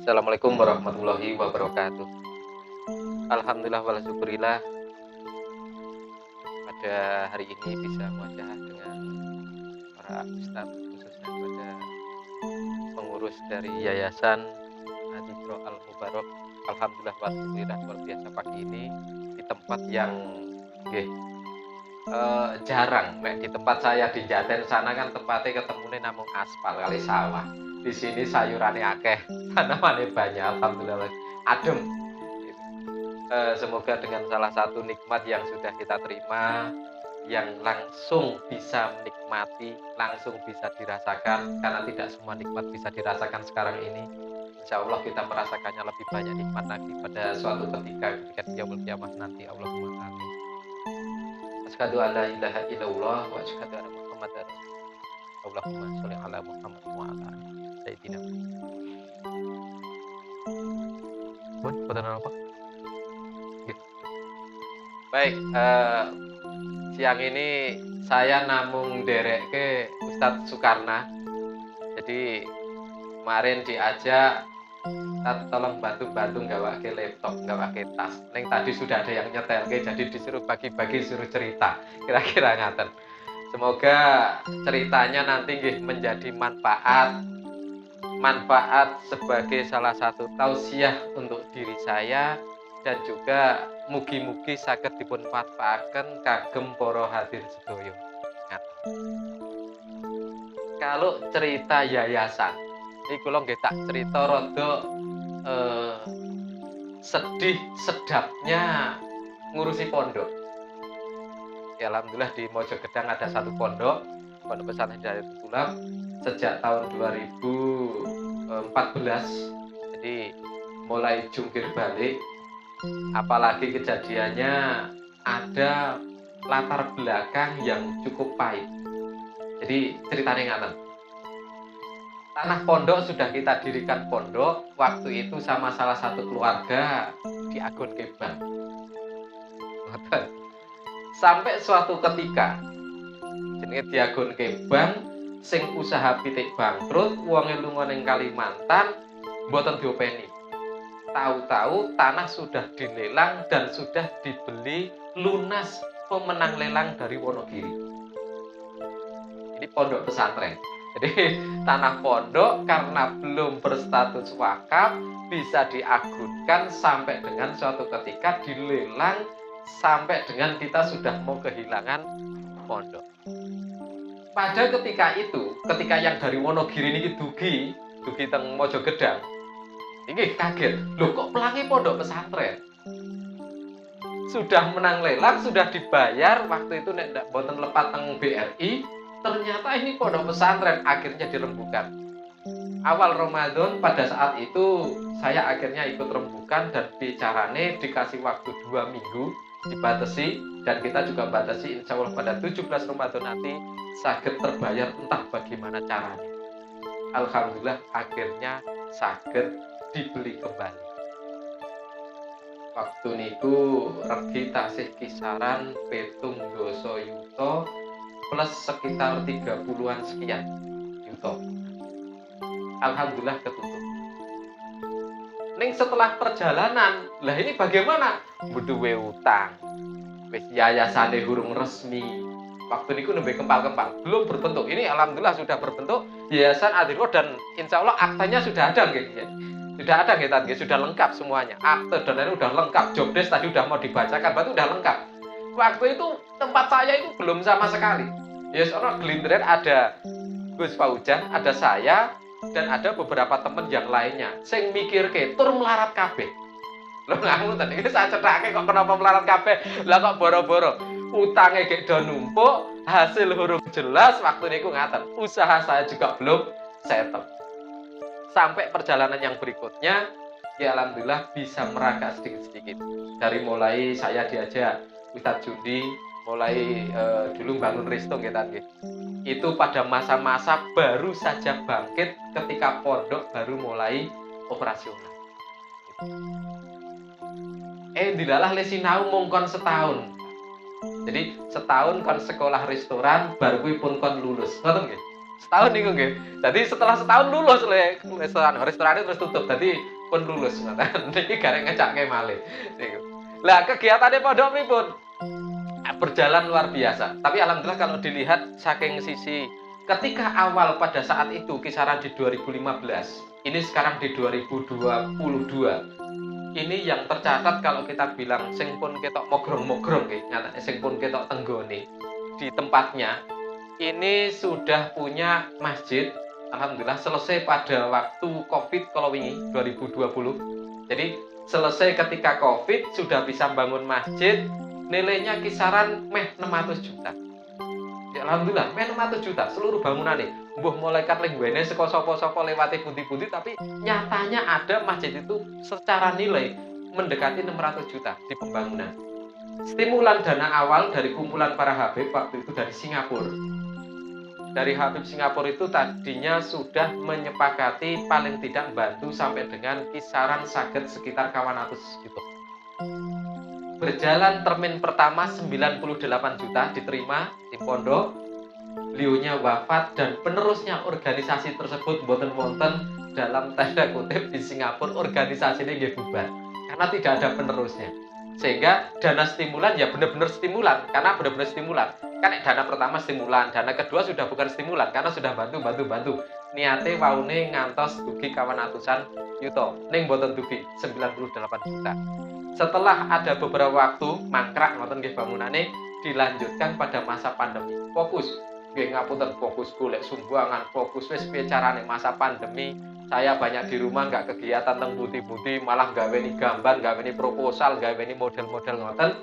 Assalamualaikum warahmatullahi wabarakatuh. Alhamdulillah wal syukurillah pada hari ini bisa muajaah dengan para ustadz, khususnya pada pengurus dari Yayasan Adibro Al Mubarok. Alhamdulillah wal syukurillah luar biasa pagi ini di tempat yang nggih, jarang. Nek di tempat saya di Jaten sana kan tempatnya ketemunya namung aspal kali sawah. Di sini sayurannya akeh, tanamannya banyak, alhamdulillah adem. Semoga dengan salah satu nikmat yang sudah kita terima, yang langsung bisa menikmati, langsung bisa dirasakan, karena tidak semua nikmat bisa dirasakan sekarang ini. Insya Allah kita merasakannya lebih banyak nikmat lagi pada suatu ketika di yaumul kiamah nanti. Allahumma amin. Asyhadu an la ilaha illallah wa asyhadu anna Muhammadar Rasulullah. Allahumma sholli ala Muhammad wa ala ali sayyidina. Pun, apa? Baik, siang ini saya namung ke Ustadz Sukarna. Jadi kemarin diajak, "Ustadz tolong bantu-bantu nggawake laptop, nggawake tas." Neng tadi sudah ada yang nyetelke, jadi disuruh bagi-bagi, suruh cerita. Kira-kira ngaten. Semoga ceritanya nanti nggih menjadi manfaat sebagai salah satu tausiah untuk diri saya, dan juga mugi-mugi saged dipun manfaatken kagem para hadir sedaya. Kalau cerita yayasan, ini kula nggih tak cerita rada sedih sedapnya ngurusi pondok. Ya, alhamdulillah di Mojogedang ada satu pondok pesantren Hidayatul Tulab sejak tahun 2014. Jadi mulai jungkir balik, apalagi kejadiannya ada latar belakang yang cukup pahit. Jadi ceritanya ngaten. Tanah pondok sudah kita dirikan pondok waktu itu sama salah satu keluarga di Agon Kebang. Sampai suatu ketika jenenge Diagon Kebang sing usaha pitik bangkrut, wonge lunga ning Kalimantan mboten diopeni. Tahu-tahu tanah sudah dilelang dan sudah dibeli lunas pemenang lelang dari Wonogiri. Ini pondok pesantren. Jadi tanah pondok karena belum berstatus wakaf bisa diagunkan sampai dengan suatu ketika dilelang, sampai dengan kita sudah mau kehilangan pondok. Pada ketika itu, ketika yang dari Wonogiri ini dugi teng Mojogedang, ini kaget, loh kok pelangi pondok pesantren? Sudah menang lelang, sudah dibayar, waktu itu nek ndak boten lepat teng BRI, ternyata ini pondok pesantren akhirnya dirembukan. Awal Ramadan pada saat itu saya akhirnya ikut rembukan dan bicarane dikasih waktu 2 minggu dibatasi, dan kita juga batasi insya Allah pada 17 Ramadan nanti saged terbayar entah bagaimana caranya. Alhamdulillah akhirnya saged dibeli kembali. Waktu niku regi tasih kisaran 7 yuta plus sekitar 30-an sekian yuta. Alhamdulillah ketutup. Ning setelah perjalanan, lah ini bagaimana? Butuhe utang. Wis yayasane hurung resmi. Waktu niku nembe kempal-kempal, belum berbentuk. Ini alhamdulillah sudah berbentuk Yayasan Adibro dan insya Allah aktanya sudah ada nggih. Sudah ada nggih tadi, sudah lengkap semuanya. Akte dan lain udah lengkap, jobdesk tadi udah mau dibacakan, berarti udah lengkap. Waktu itu tempat saya itu belum sama sekali. Ya soalnya gelindren ada Gus Faujan, ada saya, dan ada beberapa teman yang lainnya. Sing mikir ke tur melarat kabeh. Loh ngamu tadi ini saya cedake kok kenapa melarat kabeh? Lah kok boro-boro utangnya gek do numpuk, hasil huruf jelas, waktu niku ngaten. Usaha saya juga belum settle. Sampai perjalanan yang berikutnya, ya alhamdulillah bisa merangkak sedikit-sedikit. Dari mulai saya diajak Ustadz Jundi, mulai dulu bangun Risto gitu. Itu pada masa-masa baru saja bangkit ketika pondok baru mulai operasional. Dilalah lesinau mongkon setahun. Jadi setahun kon sekolah restoran baru pun kon lulus. Ngoten nggih. Setahun niku nggih. Jadi setelah setahun lulus le restoran terus tutup. Jadi pun lulus ngoten. Niki garek ngecakke malih niku. Lah kegiatannya pondok pripun? Berjalan luar biasa. Tapi alhamdulillah kalau dilihat saking sisi ketika awal pada saat itu kisaran di 2015, ini sekarang di 2022. Ini yang tercatat kalau kita bilang sing pun ketok mogrong-mogrong nggih, nyatane sing pun ketok tenggone di tempatnya. Ini sudah punya masjid, alhamdulillah selesai pada waktu Covid kalau wingi 2020. Jadi selesai ketika Covid sudah bisa bangun masjid, nilainya kisaran meh 600 juta. Ya, alhamdulillah meh 600 juta seluruh bangunannya. Mbuh malaikat linggwene saka sapa-sapa lewati pundi-pundi tapi nyatanya ada masjid itu secara nilai mendekati 600 juta di pembangunan. Stimulan dana awal dari kumpulan para Habib waktu itu dari Singapura. Dari Habib Singapura itu tadinya sudah menyepakati paling tidak bantu sampai dengan kisaran saged sekitar 200 juta. Berjalan termin pertama 98 juta diterima di pondok, beliaunya wafat dan penerusnya organisasi tersebut boten wonten dalam tanda kutip di Singapura organisasi ini bubar karena tidak ada penerusnya. Sehingga dana stimulan ya benar-benar stimulan karena benar-benar stimulan. Kan dana pertama stimulan, dana kedua sudah bukan stimulan karena sudah bantu. Niate waune ngantos dugi kawan atusan yuto. Ning boten dugi 98 juta. Setelah ada beberapa waktu mangkrak ngoten nggih bangunane dilanjutkan pada masa pandemi. Fokus nggih ngapunten fokus golek sumbangan, fokus wis piye carane masa pandemi. Saya banyak di rumah nggak kegiatan teng budi-budi, malah gaweni gambar, gaweni proposal, gaweni model-model ngoten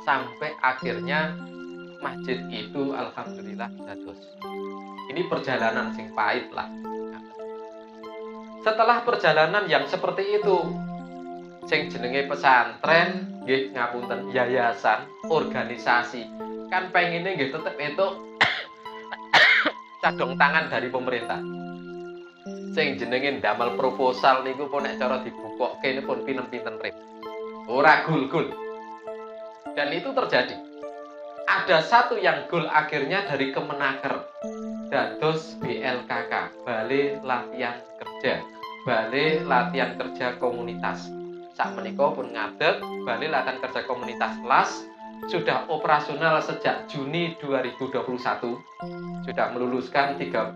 sampai akhirnya masjid itu alhamdulillah dados. Ini perjalanan sing pahit lah. Setelah perjalanan yang seperti itu, sing jenenge pesantren nggih ngapunten yayasan, organisasi kan pengennya nggih tetep itu cadong tangan dari pemerintah. Sing jenenge ndamel proposal niku pun nek cara dibukokke ini pun pinten-pinten rip. Ora gul-gul. Dan itu terjadi. Ada satu yang gol akhirnya dari Kemenaker. Dados BLKK, Balai Latihan Kerja. Balai Latihan Kerja Komunitas. Sakmenika pun ngadeg Balai Latihan Kerja Komunitas LAS sudah operasional sejak Juni 2021. Sudah meluluskan 30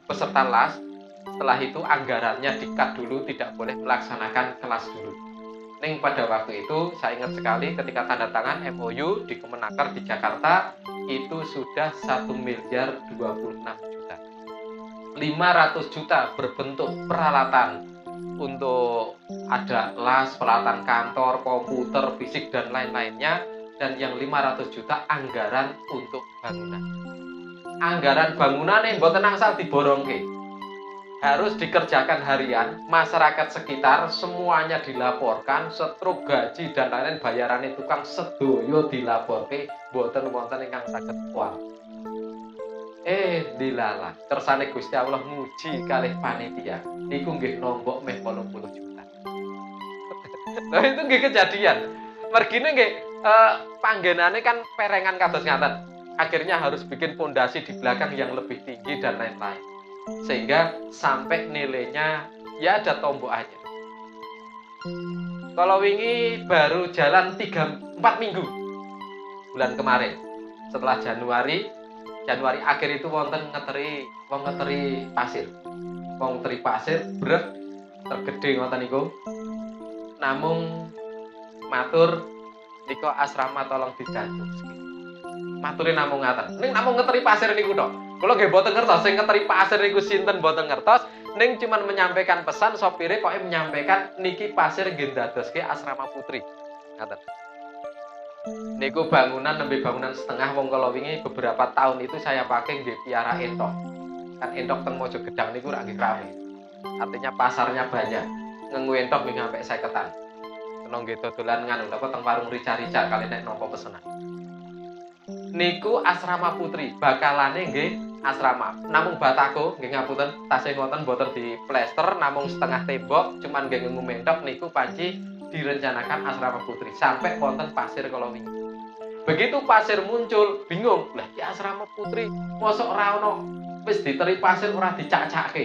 peserta LAS. Setelah itu anggarannya di-cut dulu, tidak boleh melaksanakan kelas dulu. Ning pada waktu itu saya ingat sekali ketika tanda tangan MOU di Kemenaker di Jakarta itu sudah 1 miliar 26 juta. 500 juta berbentuk peralatan untuk ada las, peralatan kantor, komputer, fisik dan lain-lainnya, dan yang 500 juta anggaran untuk bangunan. Anggaran bangunan yang mboten angsal diborongke. Harus dikerjakan harian, masyarakat sekitar semuanya dilaporkan, setruk gaji dan lain-lain bayarannya tukang sedoyo dilaporke, boten wonten ingkang saged kuat. Dilalah, kersane Gusti Allah nguji kalih panitia, niku nggih nombok meh 80 juta. Nah itu nggih kejadian. Mergine nggih panggenane kan perengan kados ngaten. Akhirnya harus bikin pondasi di belakang yang lebih tinggi dan lain-lain. Sehingga sampai nilainya ya ada tombokannya. Kalau wingi baru jalan 3-4 minggu bulan kemarin. Setelah Januari akhir itu wonten ngeteri pasir. Wong teri pasir brek tergede ngoten niku. Namung matur nika asrama tolong didadoske. Mature namung ngaten. Ning namung ngeteri pasir niku tok. Kula nggih mboten ngertos sing ngeteri pasir niku sinten mboten ngertos, ning cuman menyampaikan pesan sopire pokoke menyampaikan niki pasir nggih ndadoske asrama putri. Ngaten. Niku bangunan nembe bangunan setengah wong kala wingi beberapa tahun itu saya pakai nggih piara entok. Kan entok teng Mojogedang niku ra nggih rame. Artinya pasarnya banyak. Ngengu entok nggih sampai 50-an. Kena nggih dodolan nganu napa teng warung rica-rica kali nek nampa pesenan. Niku asrama putri, bakalane nggih asrama. Namung batako nggih ngapunten, tasih ngoten boten diplester, namung setengah tembok, cuman nggih ngengu mentok niku panci direncanakan asrama putri sampai wonten pasir kala wingi. Begitu pasir muncul, bingung, lah iki asrama putri mosok ora ono Wis diteri pasir ora dicak-cakke.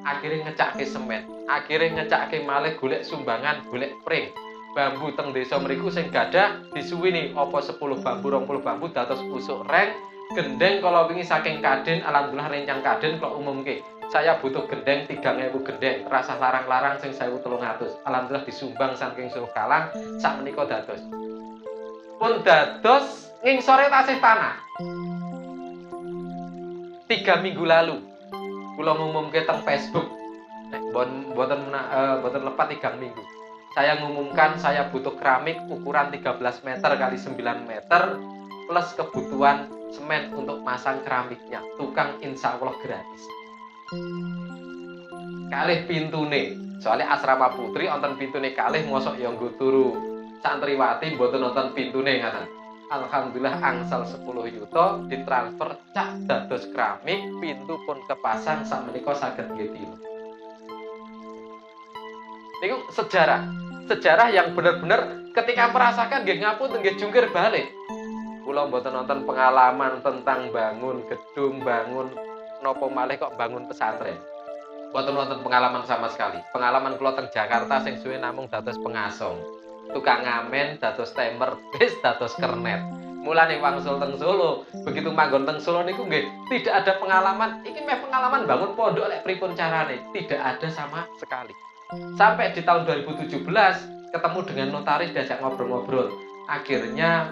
Akhire ngecakke semen, akhire ngecakke malih golek sumbangan, golek pring. Bambu teng desa mriku sing gadah disuwini apa 10 bambu, 20 bambu dados usuk reng. Gendeng kala wingi saking Kadin, alhamdulillah rencang Kadin kula umumke. Saya butuh gendeng 3.000 gendeng, rasah larang-larang sing 1.300. Alhamdulillah disumbang saking Suruh Kalang, sakmenika dados. Pun dados ngingsore tasih tanah. 3 minggu lalu kula ngumumke teng Facebook. Nek mboten lepat 3 minggu. Saya ngumumkan saya butuh keramik ukuran 13 meter kali 9 meter plus kebutuhan semen untuk masang keramiknya. Tukang insya Allah gratis. Kalih pintune, soalnya asrama putri wonten pintune kalih mosok ya nggo turu. Santriwati mboten wonten pintune ngaten. Alhamdulillah angsal 10 yuta ditransfer cak dados keramik, pintu pun kepasang sakmenika saged nggih tilu. Niku sejarah yang benar-benar ketika merasakan nggih ngapunten nggih jungkir balik. Kula mboten nonton pengalaman tentang bangun gedung, bangun napa malih kok bangun pesantren. Mboten nonton pengalaman sama sekali. Pengalaman kula teng Jakarta sing suwe namung dados pengasong. Tukang ngamen dados temer, bis dados kernet. Mulane wangsul teng Solo, begitu manggon teng Solo niku nggih tidak ada pengalaman, iki meh pengalaman bangun pondok lek pripun carane, tidak ada sama sekali. Sampai di tahun 2017 ketemu dengan notaris diajak ngobrol-ngobrol. Akhirnya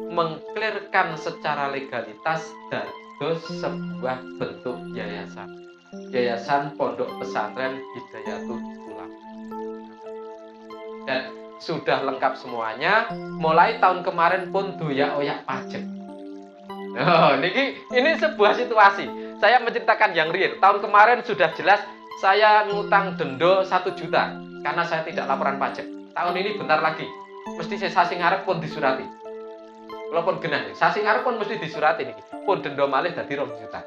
mengklirkan secara legalitas dados sebuah bentuk yayasan. Yayasan Pondok Pesantren Hidayatul Ulama. Dan sudah lengkap semuanya, mulai tahun kemarin pun doyak-oyak pajak. Oh, ini sebuah situasi. Saya menceritakan yang real. Tahun kemarin sudah jelas saya ngutang denda 1 juta karena saya tidak laporan pajak. Tahun ini bentar lagi, mesti saya sasi ngarep pun disurati. Walaupun genah nih, sasi ngarep pun mesti disurati nih. Pun denda malih dadi 2 juta.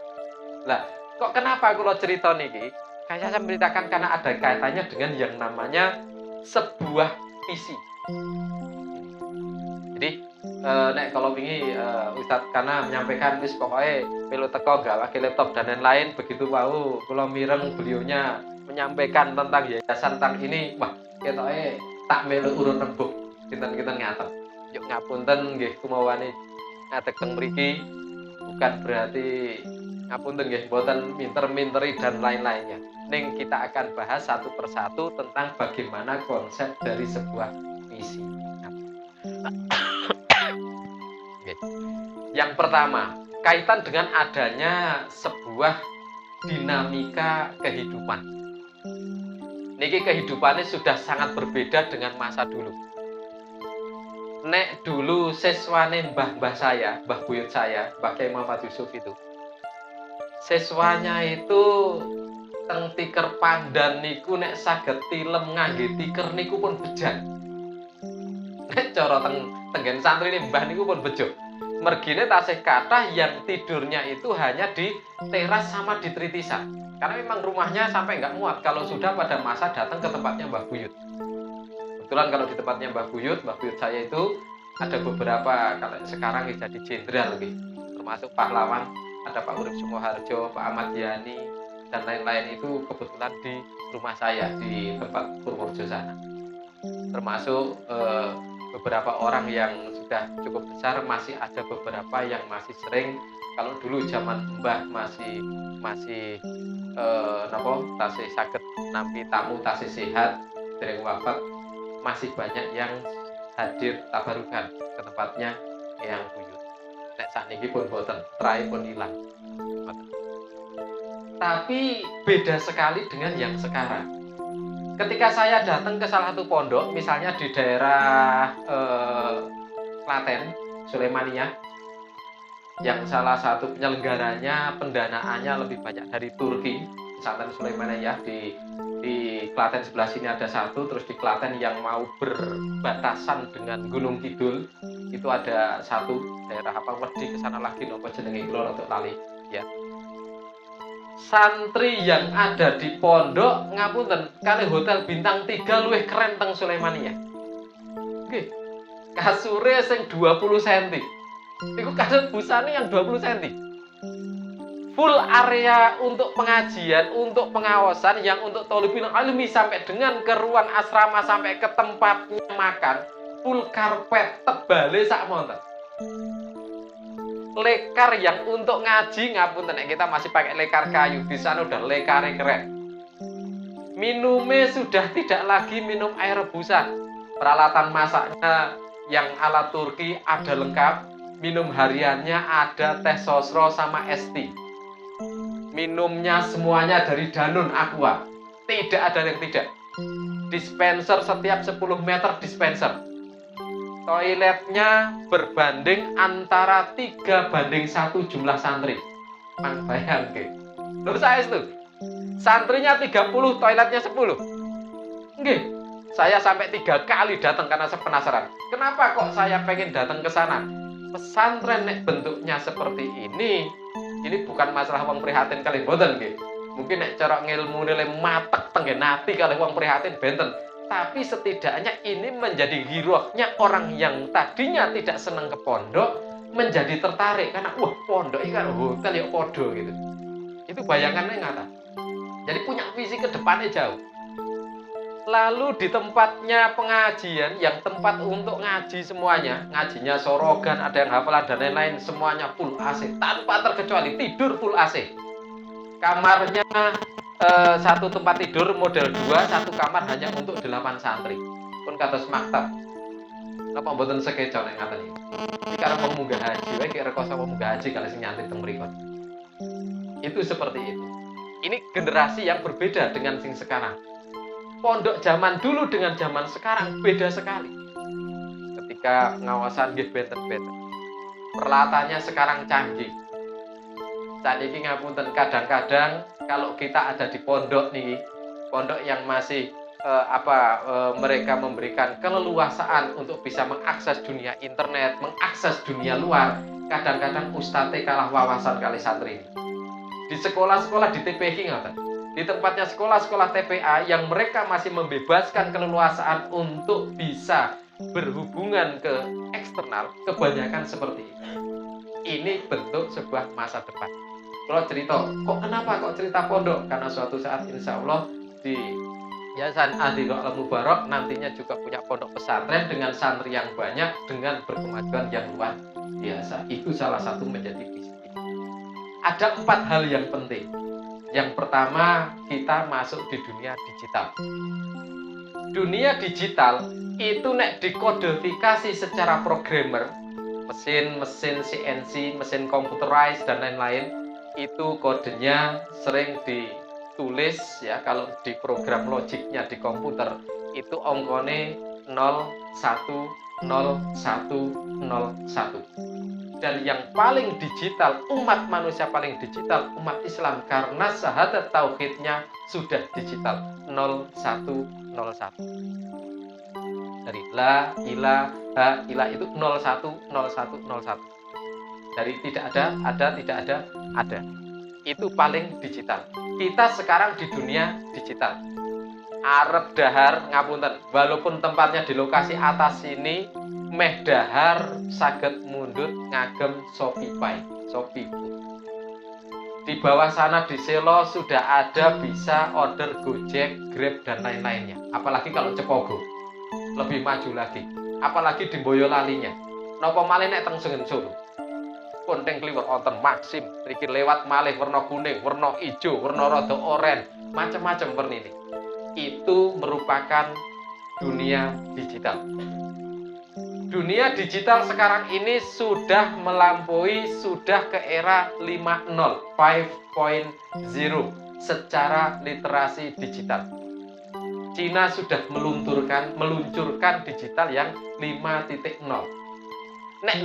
Lah, kok kenapa kalau cerita niki? Kayak saya menceritakan karena ada kaitannya dengan yang namanya sebuah visi. Jadi nek kalau wingi Ustadz karena menyampaikan wis pokoknya melu teko gawake laptop dan lain-lain begitu wau kula mireng beliaunya menyampaikan tentang yayasan tentang ini wah ketoke tak melu urun rembug kinten-kinten ngaten. Yuk ngapunten nggih kumawane ngadeg teng mriki bukan berarti ngapunten nggih mboten minter-minteri dan lain-lainnya. Ning kita akan bahas satu persatu tentang bagaimana konsep dari sebuah misi. Yang pertama, kaitan dengan adanya sebuah dinamika kehidupan. Niki kehidupannya sudah sangat berbeda dengan masa dulu. Nek dulu siswane mbah-mbah saya, mbah buyut saya, Mbah Kiai Muhammad Yusuf itu. Siswanya itu teng tiker pandan niku nek saged tilem ngangge tiker niku pun bejat. Nek cara tenggen santri ini mbah niku pun bejo. Mergine tasih kathah yang tidurnya itu hanya di teras sama di tritisan. Karena memang rumahnya sampai nggak muat kalau sudah pada masa datang ke tempatnya Mbah Buyut. Kebetulan kalau di tempatnya Mbah Buyut saya itu ada beberapa kalau sekarang jadi jenderal gitu. Termasuk pahlawan, ada Pak Urip Sumoharjo, Pak Ahmad Yani dan lain-lain itu kebetulan di rumah saya di tempat Purworejo sana. Termasuk beberapa orang yang sudah cukup besar, masih ada beberapa yang masih sering kalau dulu zaman Mbah masih tasih saged nampi tamu tasih sehat dereng wafat masih banyak yang hadir tabarukan ke tempatnya Eyang Buyut. Nek sakniki pun boten, trai pun hilang. Tapi beda sekali dengan yang sekarang. Ketika saya datang ke salah satu pondok, misalnya di daerah Klaten, Sulemaniyah, yang salah satu penyelenggaranya pendanaannya lebih banyak dari Turki, Pesantren Sulemaniyah di Klaten sebelah sini ada satu, terus di Klaten yang mau berbatasan dengan Gunung Kidul itu ada satu daerah apa wedi ke sana lagi nopo jenenge kula rada lali ya. Santri yang ada di pondok ngapunten kali hotel bintang 3 luwih keren teng Sulemaniyah. Nggih. Kasure sing 20 cm. Iku kasur busane yang 20 cm. full area untuk pengajian, untuk pengawasan, yang untuk thalibul ilmi sampai dengan ke ruang asrama, sampai ke tempatnya makan, full karpet, tebale sak monten. Lekar yang untuk ngaji, ngapunten, kita masih pakai lekar kayu, di sana udah lekarnya keren. Minumnya sudah tidak lagi minum air rebusan. Peralatan masaknya yang ala Turki ada lengkap. Minum hariannya ada teh sosro sama es tea. Minumnya semuanya dari Danone Aqua. Tidak ada yang tidak. Dispenser setiap 10 meter dispenser. Toiletnya berbanding antara 3:1 jumlah santri. Bayangke. Loh saya itu. Santrinya 30, toiletnya 10. Nggih. Saya sampai 3 kali datang karena saya penasaran. Kenapa kok saya pengen datang ke sana? Pesantren nek bentuknya seperti ini bukan masalah wong prihatin kali boten nggih. Mungkin nek cara ngilmu nilai matek tenggen ati kali wong prihatin benten. Tapi setidaknya ini menjadi girohnya orang yang tadinya tidak senang ke pondok menjadi tertarik karena wah pondok ini kan hotel ya podo gitu. Itu bayangannya ngata. Jadi punya visi ke depannya jauh. Lalu di tempatnya pengajian yang tempat untuk ngaji semuanya, ngajinya sorogan, ada yang hafalan dan lain-lain, semuanya full AC tanpa terkecuali, tidur full AC. Kamarnya satu tempat tidur model 2, satu kamar hanya untuk 8 santri. Pun kados maktab. Napa mboten sekeca nek ngaten iki. Iki karep pemunggah haji, wae kira rekoso pemunggah haji kalau sing nyantri teng mriko. Itu seperti itu. Ini generasi yang berbeda dengan sing sekarang. Pondok zaman dulu dengan zaman sekarang beda sekali. Ketika ngawasan nggih benten-benten. Peralatannya sekarang canggih. Saat ini ngapunten, kadang-kadang kalau kita ada di pondok nih, pondok yang masih mereka memberikan keleluasaan untuk bisa mengakses dunia internet, mengakses dunia luar, kadang-kadang ustadz kalah wawasan kali santri ini. Di sekolah-sekolah di TPI ngaten, di tempatnya sekolah-sekolah TPA yang mereka masih membebaskan keleluasaan untuk bisa berhubungan ke eksternal, kebanyakan seperti ini. Ini bentuk sebuah masa depan. Kalau cerita, kenapa kok cerita pondok? Karena suatu saat insya Allah di Yayasan Adillah Al-Mubarak nantinya juga punya pondok pesantren dengan santri yang banyak, dengan berkemajuan yang luar biasa. Itu salah satu menjadi visi. Ada 4 hal yang penting. Yang pertama, kita masuk di dunia digital. Dunia digital itu nek dikodifikasi secara programmer, mesin CNC, mesin computerized dan lain-lain, itu kodenya sering ditulis ya, kalau di program logiknya di komputer itu ongkone 010101. Dan yang paling digital, umat manusia paling digital, umat Islam, karena syahadat tauhidnya sudah digital 0101. Dari la ilaha illa itu 010101. Dari tidak ada, tidak ada. Itu paling digital. Kita sekarang di dunia digital. Arep dahar ngapunten, walaupun tempatnya di lokasi atas sini, meh dahar saged mundut ngagem Shopee. Di bawah sana di Selo sudah ada bisa order Gojek, Grab dan lain-lainnya. Apalagi kalau Cepogo, lebih maju lagi. Apalagi di Boyolalinya. Napa malih nek teng Solo. Konteng kliwat wonten Maxim, mriki lewat malih warna kuning, warna ijo, warna rada oren, macam-macam warna ini. Itu merupakan dunia digital. Dunia digital sekarang ini sudah melampaui, sudah ke era 5.0 secara literasi digital. Cina sudah meluncurkan digital yang 5.0. Nek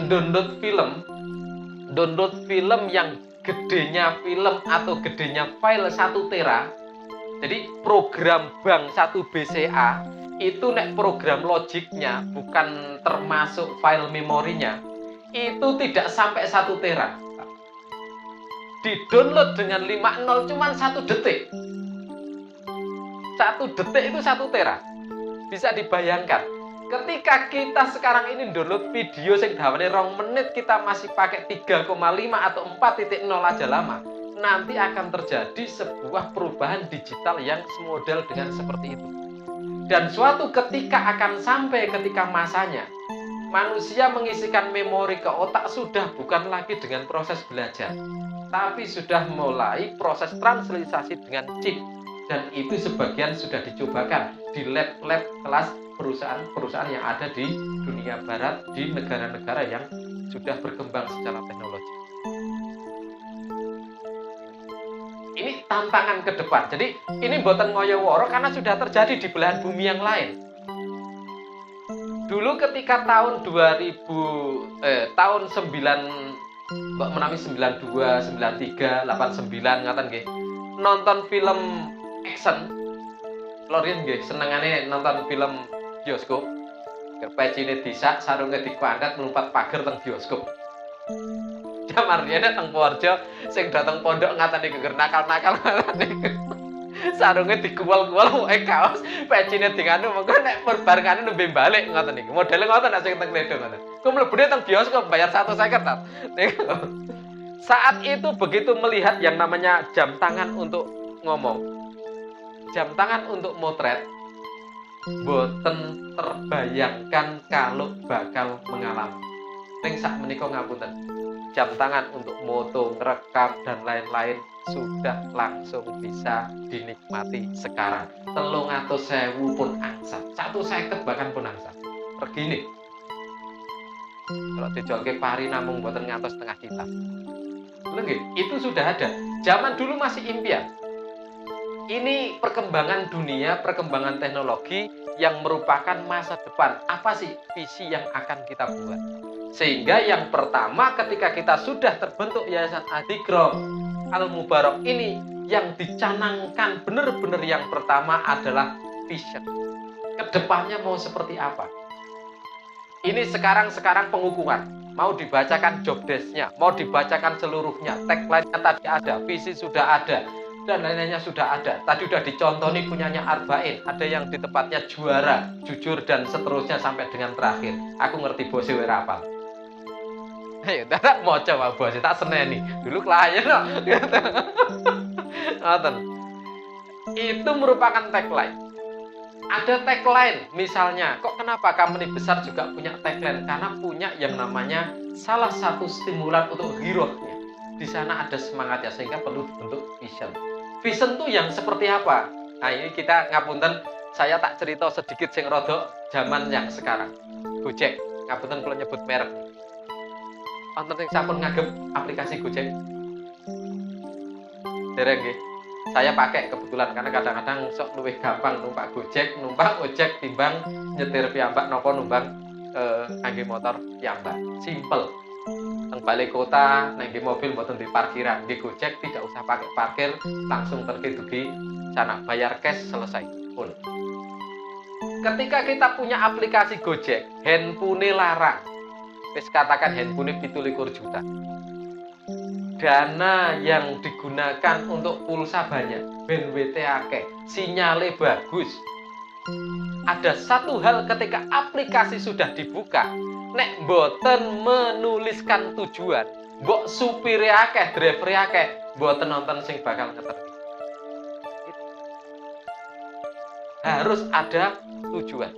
download film yang gedenya film atau gedenya file 1 tera. Jadi program bank 1 BCA itu nek program logiknya bukan termasuk file memorinya, itu tidak sampai 1 tera. Di-download dengan 5.0 cuma 1 detik. 1 detik itu 1 tera. Bisa dibayangkan. Ketika kita sekarang ini download video yang dawane 2 menit, kita masih pakai 3,5 atau 4.0 aja lama. nanti akan terjadi sebuah perubahan digital yang semodel dengan seperti itu. Dan suatu ketika akan sampai ketika masanya, manusia mengisikan memori ke otak sudah bukan lagi dengan proses belajar, tapi sudah mulai proses transliterasi dengan chip. Dan itu sebagian sudah dicobakan di lab-lab kelas perusahaan-perusahaan yang ada di dunia barat, di negara-negara yang sudah berkembang secara teknologi. Ini tantangan ke depan. Jadi ini mboten ngoyo-woro karena sudah terjadi di belahan bumi yang lain. Dulu ketika tahun 9 kok menami 92, 93, 89 ngaten nggih. Nonton film action. Lorian nggih senengane nonton film bioskop. Pecine disak, sarunge dikuangkat melompat pager teng bioskop. Jaman riyen teng Purworejo sing dateng pondok ngatani geger nakal-nakal ngatani. Sarunge dikuwel-kuwel kaos, pecine dinganu mengko nek perbarengane nembe balik ngoten iki. Modele ngoten nek sing teng Kledo ngoten. Ku mlebune teng bioskop bayar 150 ta. Saat itu begitu melihat yang namanya jam tangan untuk ngomong, jam tangan untuk motret, boten terbayangkan kalau bakal mengalami. Ning sak menika ngapunten. Jam tangan untuk moto, ngerekam dan lain-lain sudah langsung bisa dinikmati sekarang. 300.000 pun angsat, 150 bahkan pun angsat. Regine. Kalau dijolke pari namung boten ngantos setengah juta. Lho itu sudah ada. Zaman dulu masih impian. Ini perkembangan dunia, perkembangan teknologi yang merupakan masa depan. Apa sih visi yang akan kita buat? Sehingga yang pertama ketika kita sudah terbentuk Yayasan Adikro Al-Mubarak ini, yang dicanangkan benar-benar yang pertama adalah vision. Kedepannya mau seperti apa? Ini sekarang pengukuhan. Mau dibacakan job desk-nya, mau dibacakan seluruhnya, tagline-nya tadi ada, visi sudah ada, dan lain-lainnya sudah ada. Tadi sudah dicontoni punyanya Arba'in, ada yang di tempatnya juara, jujur, dan seterusnya sampai dengan terakhir. Aku ngerti bose wis rapal. Ayo, tak mau coba bose, tak seneni. Dulu klien loh. Itu merupakan tagline. Ada tagline, misalnya, kok kenapa company besar juga punya tagline? Karena punya yang namanya salah satu stimulan untuk hero-nya. Di sana ada semangatnya, sehingga perlu dibentuk vision. Vision itu yang seperti apa? Nah ini kita ngapunten, saya tak cerita sedikit sing rodok zaman yang sekarang. Gojek, ngapunten kalau nyebut merek. Wonten sing sampun ngagem aplikasi Gojek? Dereng nggih. Saya pakai kebetulan karena kadang-kadang sok luwih gampang numpak Gojek, numpak ojek timbang nyetir piyambak nopo numbang ngangge motor piyambak. Simple. Teng balik kota, nangge mobil mboten di parkiran, di Gojek tidak usah pakai parkir, langsung pergi dugi sana bayar cash selesai. Full. Ketika kita punya aplikasi Gojek, handphone larang. Wis katakan handphone 17 juta. Dana yang digunakan untuk pulsa banyak, bandwidth akeh, sinyale bagus. Ada satu hal ketika aplikasi sudah dibuka, nek boten menuliskan tujuan, mbok supire akeh, driver akeh, boten nonton sing bakal ngeterki. Harus ada tujuan.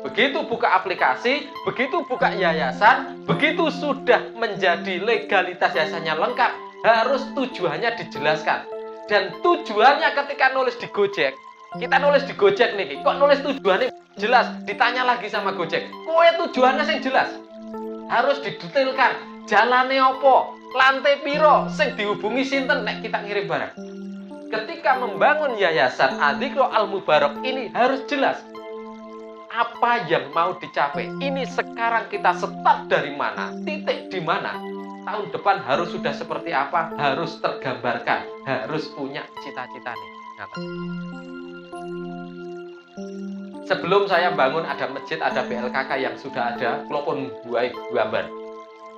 Begitu buka aplikasi, begitu buka yayasan, begitu sudah menjadi legalitas yayasannya lengkap, harus tujuannya dijelaskan. Dan tujuannya ketika nulis di Gojek, kita nulis di Gojek nih, kok nulis tujuannya jelas? Ditanya lagi sama Gojek, kowe tujuannya sing jelas. Harus didetailkan, jalane opo, lantai piro, sing dihubungi sinten nek kita ngirim barang. Ketika membangun Yayasan Adikro Al-Mubarak ini harus jelas. Apa yang mau dicapai? Ini sekarang kita start dari mana? Titik di mana? Tahun depan harus sudah seperti apa? Harus tergambarkan. Harus punya cita-cita nih. Sebelum saya bangun ada masjid, ada BLKK yang sudah ada, walaupun buai gambar.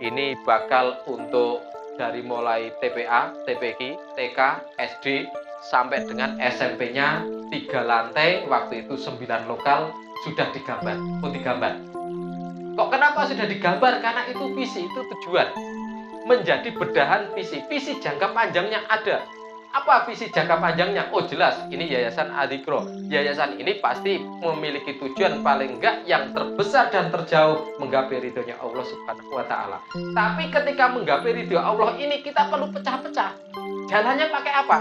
Ini bakal untuk dari mulai TPA, TPQ, TK, SD, sampai dengan SMP-nya 3 lantai, waktu itu 9 lokal, sudah digambar, pun digambar. Kok kenapa sudah digambar? Karena itu visi, itu tujuan. menjadi bedahan visi. Visi jangka panjangnya ada. Apa visi jangka panjangnya? Oh jelas, ini Yayasan Adzikro. Yayasan ini pasti memiliki tujuan paling enggak yang terbesar dan terjauh menggapai ridhonya Allah Subhanahu wa Ta'ala. Tapi ketika menggapai ridho Allah ini kita perlu pecah-pecah. Jalannya pakai apa?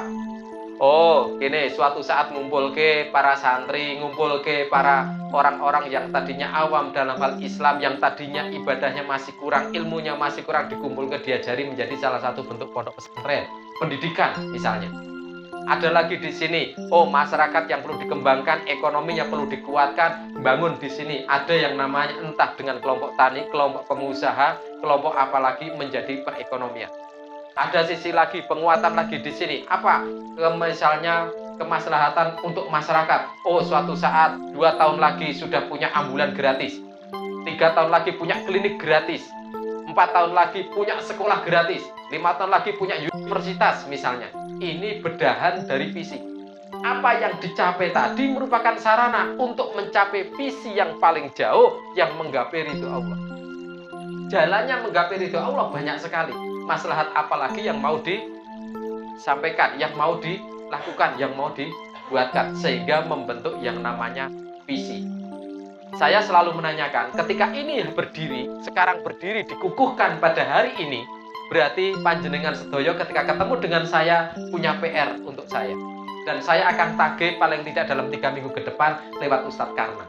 Oh, gini, suatu saat ngumpul ke para santri, ngumpul ke para orang-orang yang tadinya awam dalam hal Islam, yang tadinya ibadahnya masih kurang, ilmunya masih kurang, dikumpul ke diajari menjadi salah satu bentuk pondok pesantren, pendidikan misalnya. Ada lagi di sini, oh masyarakat yang perlu dikembangkan, ekonominya perlu dikuatkan, bangun di sini. Ada yang namanya entah dengan kelompok tani, kelompok pengusaha, kelompok apalagi menjadi perekonomian. Ada sisi lagi, penguatan lagi di sini. Apa? Misalnya kemaslahatan untuk masyarakat. Oh, suatu saat 2 tahun lagi sudah punya ambulan gratis. 3 tahun lagi punya klinik gratis. 4 tahun lagi punya sekolah gratis. 5 tahun lagi punya universitas misalnya. Ini bedahan dari visi. Apa yang dicapai tadi merupakan sarana untuk mencapai visi yang paling jauh yang menggapai ridho Allah. Jalannya menggapai ridho Allah banyak sekali. Maslahat apalagi yang mau disampaikan, yang mau dilakukan, yang mau dibuatkan, sehingga membentuk yang namanya visi. Saya selalu menanyakan, ketika ini berdiri, sekarang berdiri, dikukuhkan pada hari ini, berarti panjenengan sedoyo ketika ketemu dengan saya punya PR untuk saya. Dan saya akan tagih paling tidak dalam 3 minggu ke depan lewat Ustadz Karna.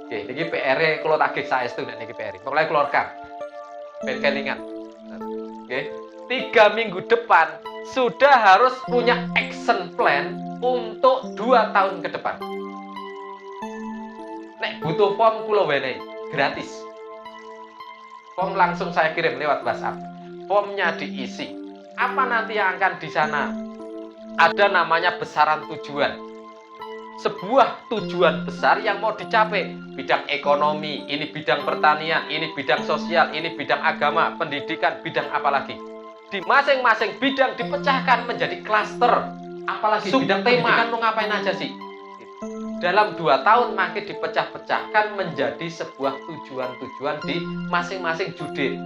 Oke, ini PR-nya kalau tagih saya itu dan ini PR. Pokoknya keluarkan. Berkelingan. Oke. 3 minggu depan sudah harus punya action plan untuk 2 tahun ke depan. Nek butuh form kula wenehi gratis. Form langsung saya kirim lewat WhatsApp. Formnya diisi. Apa nanti yang akan di sana? Ada namanya besaran tujuan. Sebuah tujuan besar yang mau dicapai. Bidang ekonomi, ini bidang pertanian, ini bidang sosial, ini bidang agama, pendidikan, bidang apa lagi. Di masing-masing bidang dipecahkan menjadi klaster. Apalagi bidang pendidikan mau ngapain aja sih? Dalam 2 tahun makin dipecah-pecahkan menjadi sebuah tujuan-tujuan di masing-masing judul.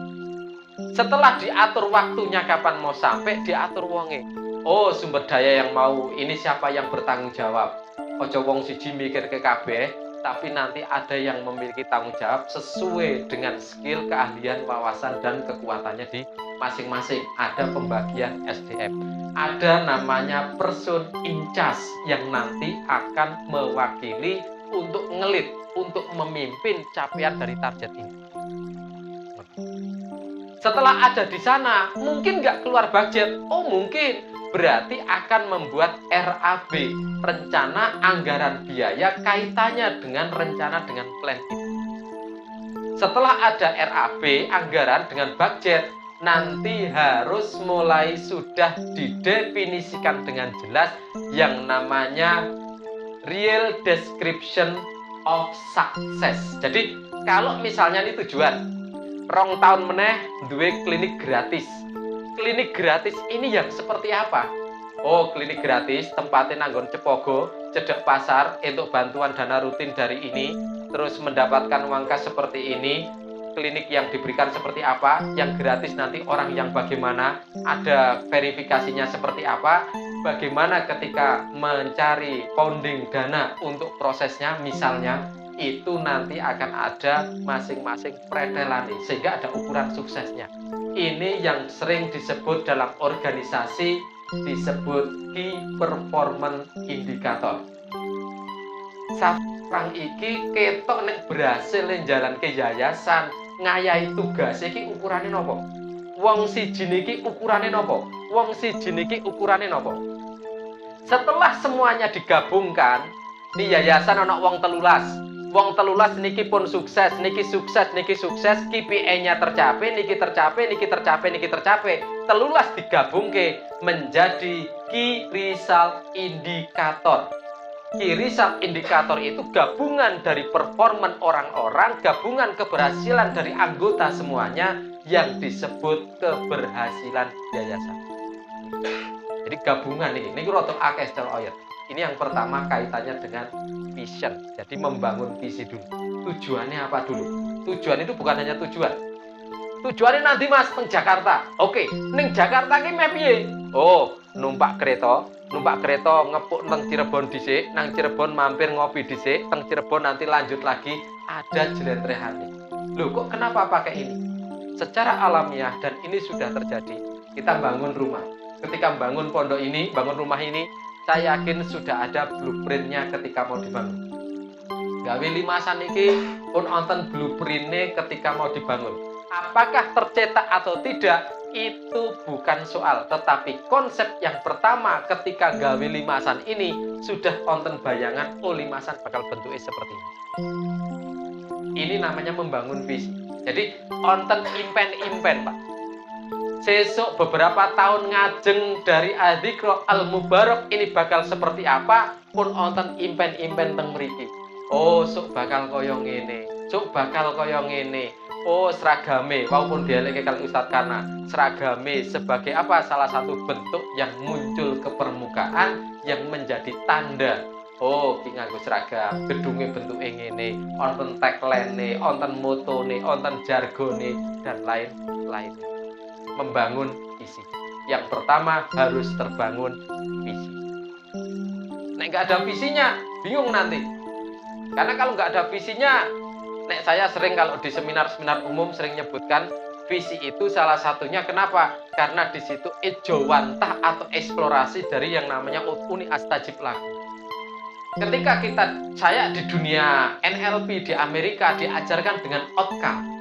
Setelah diatur waktunya kapan mau sampai, diatur wonge. Oh, sumber daya yang mau, ini siapa yang bertanggung jawab. Ojo wong siji mikir ke kabeh, tapi nanti ada yang memiliki tanggung jawab sesuai dengan skill, keahlian, wawasan, dan kekuatannya di masing-masing. Ada pembagian SDM. Ada namanya person in charge yang nanti akan mewakili untuk ngelit, untuk memimpin capaian dari target ini. Setelah ada di sana, mungkin nggak keluar budget. Oh mungkin. Berarti akan membuat RAB, rencana anggaran biaya, kaitannya dengan rencana dengan plan itu. Setelah ada RAB, anggaran dengan budget, nanti harus mulai sudah didefinisikan dengan jelas yang namanya real description of success. Jadi kalau misalnya ini tujuan, 2 tahun meneh duwe klinik gratis. Klinik gratis ini yang seperti apa? Oh, klinik gratis tempatnya nanggon Cepogo, cedek pasar untuk bantuan dana rutin dari ini, terus mendapatkan uang kas seperti ini. Klinik yang diberikan seperti apa? Yang gratis nanti orang yang bagaimana? Ada verifikasinya seperti apa? Bagaimana ketika mencari founding dana untuk prosesnya misalnya? Itu nanti akan ada masing-masing pretelane sehingga ada ukuran suksesnya. Ini yang sering disebut dalam organisasi disebut key performance indicator. Satrang iki ketok nek berhasil jalan ke yayasan ngayahi tugas iki ukurane nopo? Wong siji niki ukurane nopo? Wong siji niki ukurane nopo? Setelah semuanya digabungkan, di yayasan ana wong 13. Wong 13 niki pun sukses, niki sukses, niki sukses, KPI-nya tercapai, niki tercapai, niki tercapai, niki tercapai. 13 digabungke menjadi key result indicator. Key result indicator itu gabungan dari performan orang-orang, gabungan keberhasilan dari anggota semuanya yang disebut keberhasilan yayasan. Jadi gabungan ini rada akeh secara ayat. Ini yang pertama kaitannya dengan vision. Jadi membangun visi dulu. Tujuannya apa dulu? Tujuan itu bukan hanya tujuan. Tujuannya nanti Mas teng Jakarta. Oke, ning Jakarta ki meh piye? Oh, numpak kereta ngepuk nang Cirebon dhisik, nang Cirebon mampir ngopi dhisik, teng Cirebon nanti lanjut lagi ada jelentrehane. Loh, kok kenapa pakai ini? Secara alamiah dan ini sudah terjadi. Kita bangun rumah. Ketika bangun pondok ini, bangun rumah ini, saya yakin sudah ada blueprint-nya ketika mau dibangun. Gawe limasan iki pun wonten blueprint-nya ketika mau dibangun. Apakah tercetak atau tidak, itu bukan soal. Tetapi konsep yang pertama ketika gawe limasan ini, sudah wonten bayangan, oh limasan bakal bentuknya seperti ini. Ini namanya membangun visi. Jadi, wonten impen-impen, Pak. Sesuk beberapa tahun ngajeng dari Adzikra Al-Mubarak ini bakal seperti apa, pun wonten impen-impen teng mriki. Oh, sok bakal koyo ngene, sok bakal koyo ngene. Oh, seragame, walaupun dialeke kali Ustadz Kana, seragame sebagai apa? Salah satu bentuk yang muncul ke permukaan yang menjadi tanda. Oh, ki nganggo seragam, gedunge bentuke ngene, wonten tagline-ne, wonten motone, wonten jargone dan lain-lain. Membangun visi. Yang pertama harus terbangun visi. Nek nggak ada visinya, bingung nanti. Karena kalau nggak ada visinya, nek saya sering kalau di seminar-seminar umum sering nyebutkan visi itu salah satunya kenapa? Karena di situ ejowantah atau eksplorasi dari yang namanya uni astajib laku. Ketika saya di dunia NLP di Amerika diajarkan dengan outcome.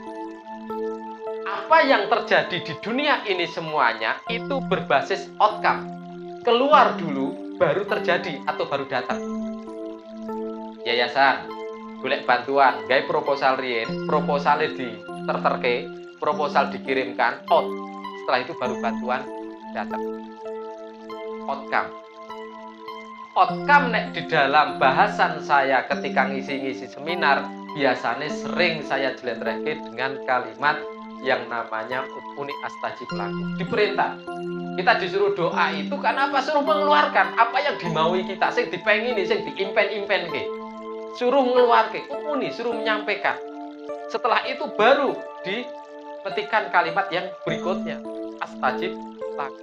Apa yang terjadi di dunia ini semuanya itu berbasis outcome. Keluar dulu, baru terjadi atau baru datang. Yayasan, golek bantuan, gawe proposal riyen, proposalnya diterterke, proposal dikirimkan, out. Setelah itu baru bantuan datang. Outcome. Outcome nek di dalam bahasan saya ketika ngisi-ngisi seminar, biasanya sering saya jelentrehke dengan kalimat yang namanya uni astajib laku. Diperintah. Kita disuruh doa itu karena apa? Suruh mengeluarkan apa yang dimaui kita, sing dipengini, sing diimpen-impen ke. Suruh mengeluarkan, uni, suruh menyampaikan. Setelah itu baru dipetikan kalimat yang berikutnya, astajib laku.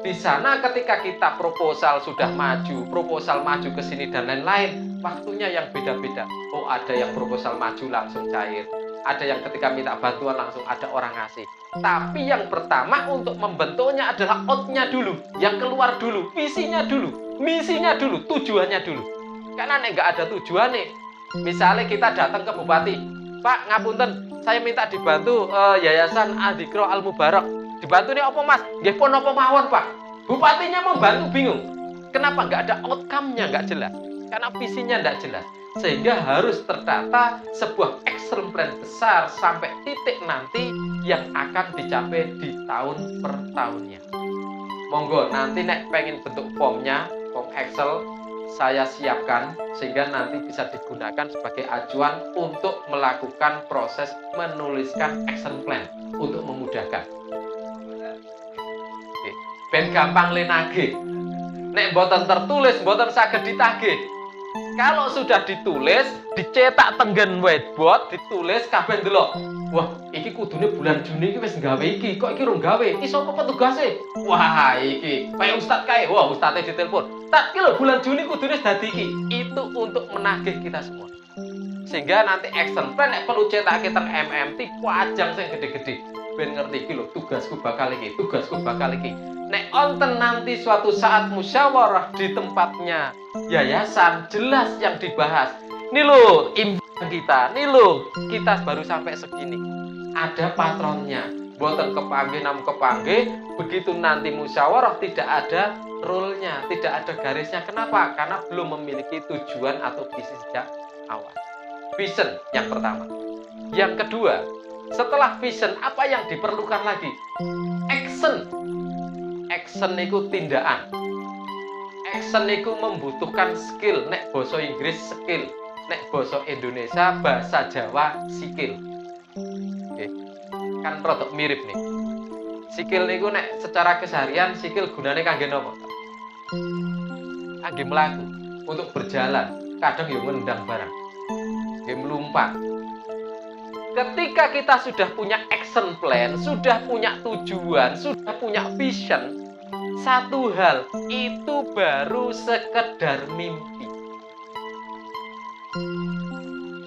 Di sana ketika kita proposal sudah maju, proposal maju ke sini dan lain-lain, waktunya yang beda-beda. Oh, ada yang proposal maju langsung cair. Ada yang ketika minta bantuan langsung ada orang ngasih. Tapi yang pertama untuk membentuknya adalah outnya dulu, yang keluar dulu, visinya dulu, misinya dulu, tujuannya dulu. Karena nggak ada tujuannya. Misalnya kita datang ke bupati, Pak ngapunten, saya minta dibantu Yayasan Adzikra Al-Mubarak. Dibantu nih apa Mas? Nggih pun apa mawon Pak. Bupatinya mau bantu bingung. Kenapa nggak ada outcome-nya nggak jelas? Karena visinya nggak jelas. Sehingga harus tertata sebuah action plan besar sampai titik nanti yang akan dicapai di tahun per tahunnya. Monggo nanti nek pengen bentuk formnya, form Excel, saya siapkan sehingga nanti bisa digunakan sebagai acuan untuk melakukan proses menuliskan action plan untuk memudahkan. Oke. Ben gampang lenage. Nek mboten tertulis, mboten saged ditagih. Kalau sudah ditulis, dicetak tenggen whiteboard, ditulis kabeh ndelok. Wah, iki kudune bulan Juni iki wis nggawe iki, kok iki rung gawe? Iki sapa petugase? Wah, iki kaya ustaz kae. Wah, ustaze ditelepon. Tak ki lho bulan Juni kudune dadi iki. Itu untuk menagih kita semua. Sehingga nanti action plan nek perlu cetake teng MMT pajang sing gede-gede. Ben ngerti iki lho tugasku bakal iki, tugasku bakal iki. Nek onten nanti suatu saat musyawarah di tempatnya yayasan, jelas yang dibahas. Nih lo impian kita, nih lo kita baru sampai segini. Ada patronnya, boten kepanggih nam kepanggih. Begitu nanti musyawarah tidak ada rule-nya, tidak ada garisnya. Kenapa? Karena belum memiliki tujuan atau visi sejak awal. Vision yang pertama. Yang kedua, setelah vision apa yang diperlukan lagi? Action. Action itu tindakan. Action itu membutuhkan skill. Nek basa Inggris skill, nek basa Indonesia bahasa Jawa sikil. Oke. Kan produk mirip nih. Sikil niku nek secara keseharian sikil gunane kangge napa? Kangge mlaku, untuk berjalan, kadang yo ngendang barang. Nggih mlumpat. Ketika kita sudah punya action plan, sudah punya tujuan, sudah punya vision, satu hal itu baru sekedar mimpi.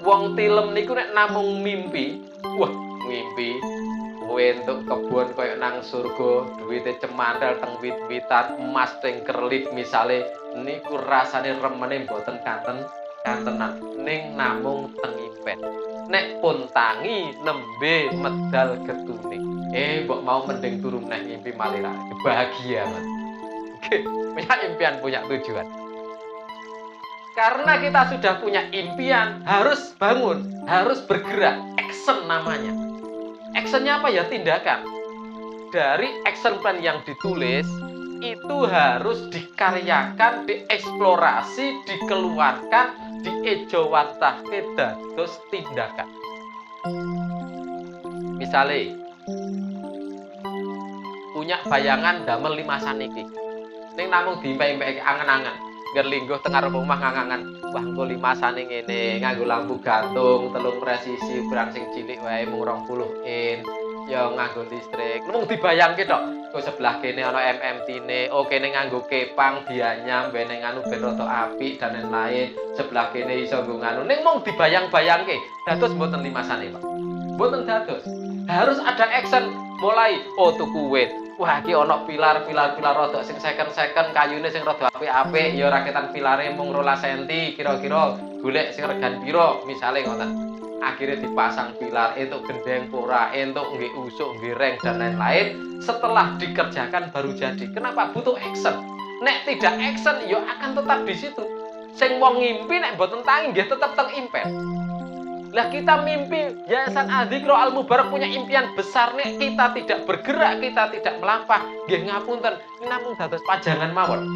Wong tilem niku nek namung mimpi, wah mimpi kowe entuk kebon koyo nang surga, duwite cemandal teng wit-witan, emas teng kerlip misale, niku rasane remene mboten kantenan, ning namung teng impen. Nek pun tangi nembe medal getune. Mbok mau mending turu meneh ngimpi malih bahagia, Mas. Oke, punya impian, punya tujuan. Karena kita sudah punya impian, harus bangun, harus bergerak. Action namanya. Actionnya apa ya? Tindakan. Dari action plan yang ditulis, itu harus dikaryakan, dieksplorasi, dikeluarkan, diejowantahke dados tindakan. Misalnya, punya bayangan damel 5 saniki. Ning namung diimpe-impe angen-angen. Ngger lingguh teng arep omah ngangan. Wah, engko 5 sane ngene, nganggo lampu gantung, 3 presisi, ukuran sing cilik wae mung 20 in. Ya nganggo listrik. Mung dibayangke tok. Kok sebelah kene ana MMT-ne, oh kene nganggo kepang dianyam bene nganu ben rada apik dan lain-lain. Sebelah kene iso nggo nganu. Ning mung dibayang-bayangke. Dados mboten 5 sane, Pak. Mboten dados. Harus ada action mulai tuku wit. Wah, iki ana pilar rada sing second kayune sing rada apik-apik ya rakitan pilare mung 12 cm kira-kira golek sing regan pira misale ngoten. Akhirnya dipasang pilar, entuk gendeng pora, entuk nggih usuk, nggih reng dan lain-lain. Setelah dikerjakan baru jadi. Kenapa? Butuh action. Nek tidak action ya akan tetap di situ. Sing wong ngimpi nek mboten tangi nggih tetep teng impen. Lah kita mimpi Yayasan Adzikra Al Mubarak punya impian besar nih, kita tidak bergerak, kita tidak melampah, nggih ngapunten, namung dados pajangan mawon.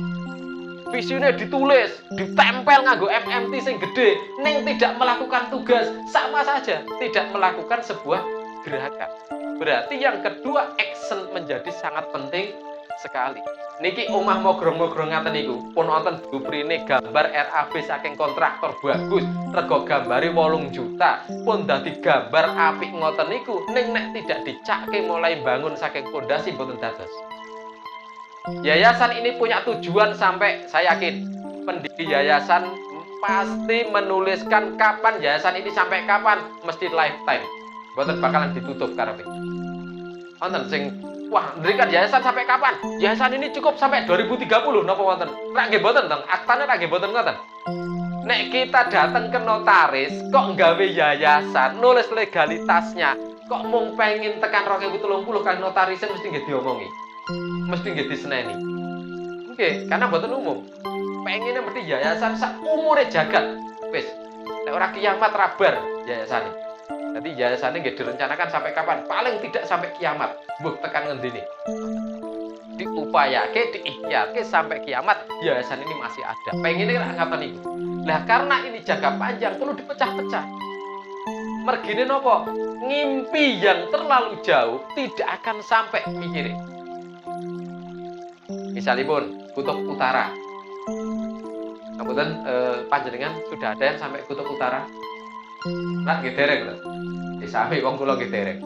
Visinya ditulis, ditempel nganggo MMT sing gede, ning tidak melakukan tugas, sama saja tidak melakukan sebuah gerakan. Berarti yang kedua, action menjadi sangat penting sekali. Niki omah mogrong-mogrong ngaten niku, pun wonten blueprint gambar RAB saking kontraktor bagus, rego gambare 8 juta, pun dadi gambar apik ngoten niku, ning nek tidak dicakke mulai bangun saking pondasi mboten dados. Yayasan ini punya tujuan sampai saya yakin pendiri yayasan pasti menuliskan kapan yayasan ini sampai kapan, mesti lifetime. Mboten bakalan ditutup karepe. Wonten sing wah, ndirikan yayasan sampai kapan? Yayasan ini cukup sampai 2030 napa wonten? Rak nggih mboten teng, aktane rak nggih mboten ngoten. Nek kita datang ke notaris, kok nggawe yayasan, nulis legalitasnya, kok mung pengen tekan 2030 kan notarisnya mesti nggih diomongi. Mesti nggih diseneni. Nggih, karena mboten umum. Pengine mesti yayasan sak umure jagat. Wis, nek ora kiamat rabar yayasane. Jadi yayasannya nggak direncanakan sampai kapan? Paling tidak sampai kiamat. Buh, tekan ngendini. Diupayake, diikhtiarke sampai kiamat, yayasan ini masih ada. Pengennya ngapain itu? Nah, karena ini jangka panjang, perlu dipecah-pecah. Mergine nopo? Ngimpi yang terlalu jauh tidak akan sampai mikirin. Misalipun Kutub Utara. Kemudian panjenengan sudah ada yang sampai Kutub Utara? Nah, nggih dereng lho. Disami wong kula nggih dereng.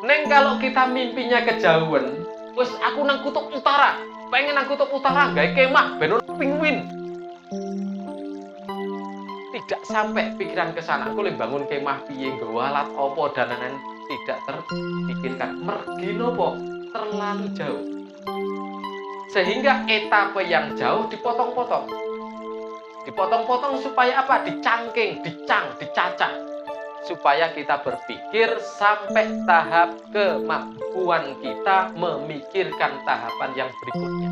Neng kalau kita mimpinya kejauhan, wis aku nang Kutub Utara, pengen nang Kutub Utara gawe kemah ben ono penguin. Tidak sampai pikiran ke sana. Aku le bangun kemah piye, nggawa alat apa dan lain-lain tidak terpikirkan. Mergi nopo? Terlalu jauh. Sehingga etape yang jauh dipotong-potong. Dipotong-potong supaya apa? Dicangking, dicacah. Supaya kita berpikir sampai tahap kemampuan kita memikirkan tahapan yang berikutnya.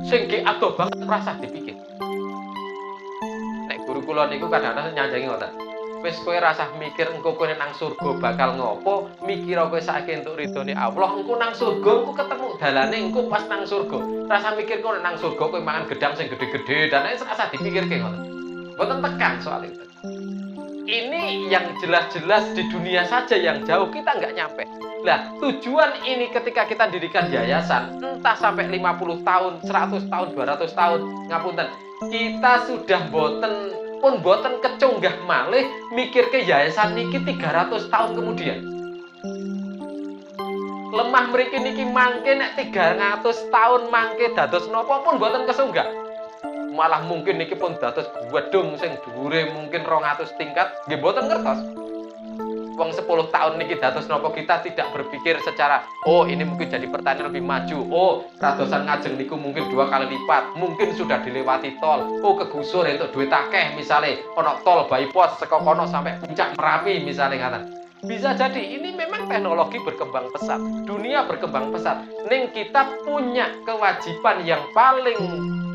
Sehingga adoh banget rasa dipikir. Nek guru kula niku kadang-kadang nyanjangi ngoten. Wis kowe rasah mikir engko kowe nang surga bakal ngopo, mikir kowe saiki entuk ridhone Allah, engko nang surga engko ketemu dalane engko pas nang surga. Rasa mikir kowe nang surga kowe mangan gedang sing gede-gede dan nek rasa dipikirke ngoten. Mboten tekan soal itu. Ini yang jelas-jelas di dunia saja yang jauh kita nggak nyampe. Nah, tujuan ini ketika kita dirikan yayasan, entah sampai 50 tahun, 100 tahun, 200 tahun, ngapunten, kita sudah boten pun boten kecunggah malih mikirke yayasan niki 300 tahun kemudian. Lemah mriki niki mangke nek 300 tahun mangke dados napa pun boten kesunggah. Malah mungkin niki pun dados gedung sing dhuwure mungkin 200 tingkat, nggih boten ngertos. Wong 10 tahun niki dados napa kita tidak berpikir secara, oh ini mungkin jadi pertanian lebih maju, oh radosan ngajeng niku mungkin 2 kali lipat, mungkin sudah dilewati tol, oh kegusur entuk duit akeh misale, ana tol bypass saka kono sampai puncak Merapi misale ngaten. Bisa jadi ini memang teknologi berkembang pesat, dunia berkembang pesat, ning kita punya kewajiban yang paling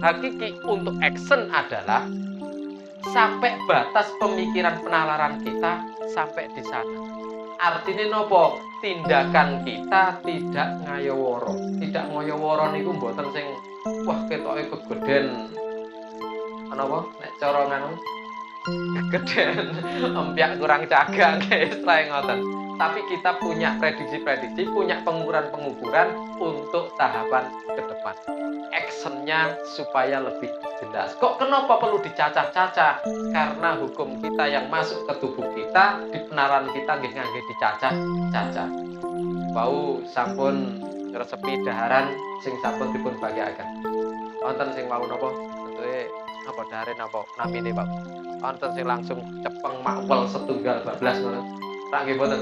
hakiki untuk action adalah sampai batas pemikiran penalaran kita sampai di sana. Artinya nopo? Tindakan kita tidak ngayoworo. Tidak ngayoworo niku mboten sing wah ketoke kegeden. Napa? Nek cara nganu kegeden empyak kurang jaga istilah ngoten. Tapi kita punya prediksi-prediksi, punya pengukuran-pengukuran untuk tahapan ke depan. Actionnya supaya lebih jelas. Kok kenapa perlu dicacah-cacah? Karena hukum kita yang masuk ke tubuh kita, di penaran kita nggih ngangge dicacah-cacah. Wau sampun ngresepi daharan sing sampun dipun bagiaken. Wonten sing wau napa? Bentuke napa dahare napa namine, Pak? Wonten sing langsung cepeng makwel setunggal bablas ngono. Rak nggih boten?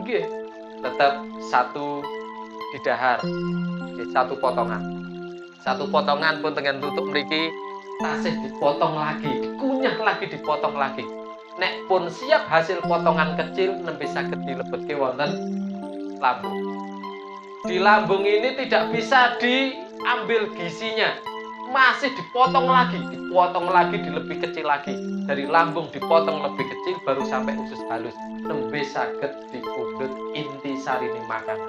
Nggih, tetap satu di dahar. Satu potongan. Satu potongan pun dengan tutup mriki tasih dipotong lagi, dikunyah lagi, dipotong lagi. Nek pun siap hasil potongan kecil nembe saged dilebetke wonten lambung. Di lambung ini tidak bisa diambil gizinya. Masih dipotong lagi, lebih kecil lagi. Dari lambung dipotong lebih kecil baru sampai usus halus. Nembe saged dipundhut inti sarine makanan.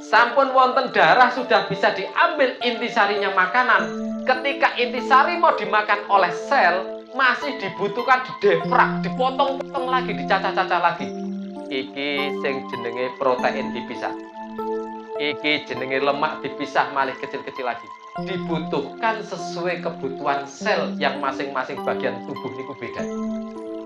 Sampun wonten darah sudah bisa diambil intisarinya makanan. Ketika intisari mau dimakan oleh sel, masih dibutuhkan didefrak, dipotong-potong lagi, dicacah-cacah lagi. Iki sing jenenge protein dipisah. Iki jenenge lemak dipisah malih kecil-kecil lagi. Dibutuhkan sesuai kebutuhan sel yang masing-masing bagian tubuh niku beda.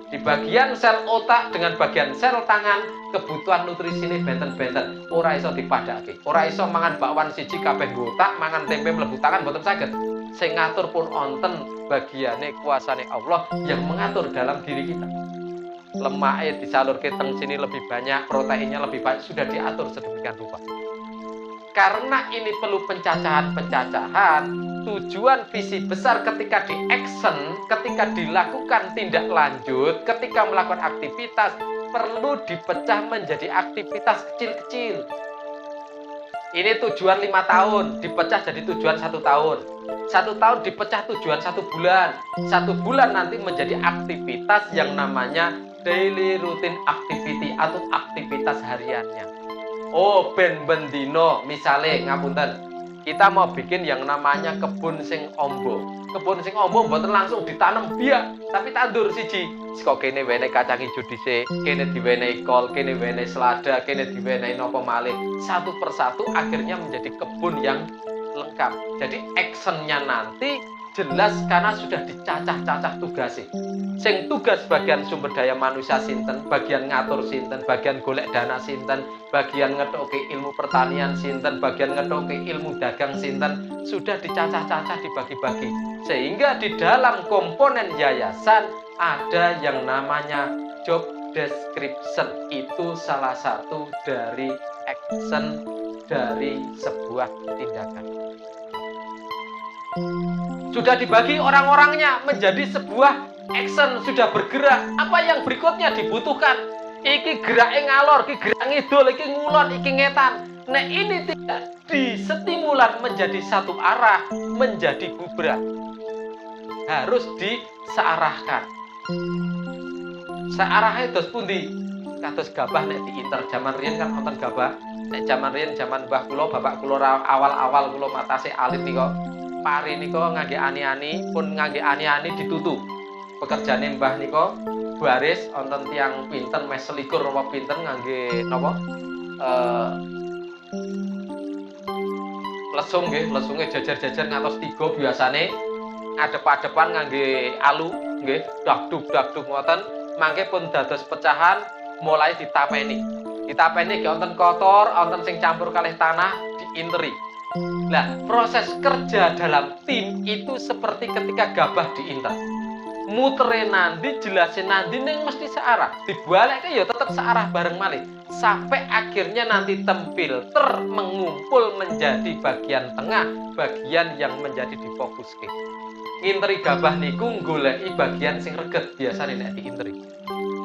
Di bagian sel otak dengan bagian sel tangan, kebutuhan nutrisine benten-benten, ora iso dipadhake. Ora iso mangan bakwan siji kabeh otak, mangan tempe mlebu tangan mboten saged. Sing ngatur pun onten bagiane kuasane Allah yang mengatur dalam diri kita. Lemaknya disalurke teng sini lebih banyak, proteinnya lebih banyak, sudah diatur sedemikian rupa. Karena ini perlu pencacahan-pencacahan, tujuan visi besar ketika di action, ketika dilakukan tindak lanjut, ketika melakukan aktivitas, perlu dipecah menjadi aktivitas kecil-kecil. Ini tujuan 5 tahun, dipecah jadi tujuan 1 tahun. 1 tahun dipecah tujuan 1 bulan. 1 bulan nanti menjadi aktivitas yang namanya daily routine activity atau aktivitas hariannya. Oh, ben bendino, misale ngapunten. Kita mau bikin yang namanya kebun sing ombo. Kebun sing ombo mboten langsung ditanam biak, tapi tandur siji. Kok kene wenehi kacang ijo dhisik, kene diwenehi kol, kene wenehi selada, kene diwenehi napa malih. Satu persatu akhirnya menjadi kebun yang lengkap. Jadi actionnya nanti jelas karena sudah dicacah-cacah tugasnya. Sing tugas bagian sumber daya manusia sinten, bagian ngatur sinten, bagian golek dana sinten, bagian ngethokke ilmu pertanian sinten, bagian ngethokke ilmu dagang sinten, sudah dicacah-cacah dibagi-bagi. Sehingga di dalam komponen yayasan ada yang namanya job description. Itu salah satu dari action dari sebuah tindakan. Sudah dibagi orang-orangnya menjadi sebuah action, sudah bergerak. Apa yang berikutnya dibutuhkan? Iki gerak ngalor, iki gerak ngidul, iki ngulon, iki ngetan. Nah ini tidak disetimulan menjadi satu arah, menjadi gubrak. Harus disearahkan. Searahnya terus pundi? Kados gabah nek diinter zaman riyen kan wonten gabah. Nek zaman riyen zaman mbah kula, bapak kula awal-awal kula matase alit nika. Pari nika ngangge ani-ani, pun ngangge ani-ani ditutu. Pekerjane mbah nika baris wonten tiyang pinten mes selikur napa pinten ngangge napa? Lesung nggih, lesunge jajar-jajar ngantos 3 biasane. adep-adepan ngangge alu nggih dakduk ngoten mangke pun dados pecahan mulai ditapeni ge wonten kotor wonten sing campur kalih tanah diinteri. Nah, proses kerja dalam tim itu seperti ketika gabah diinter. Mutere nanti, jelasin nanti ning mesti searah. Dibalik ya tetap searah bareng malih. Sampai akhirnya nanti filter mengumpul menjadi bagian tengah, bagian yang menjadi difokuske. Nginteri gabah niku goleki bagian sing reget biasane nek diinteri.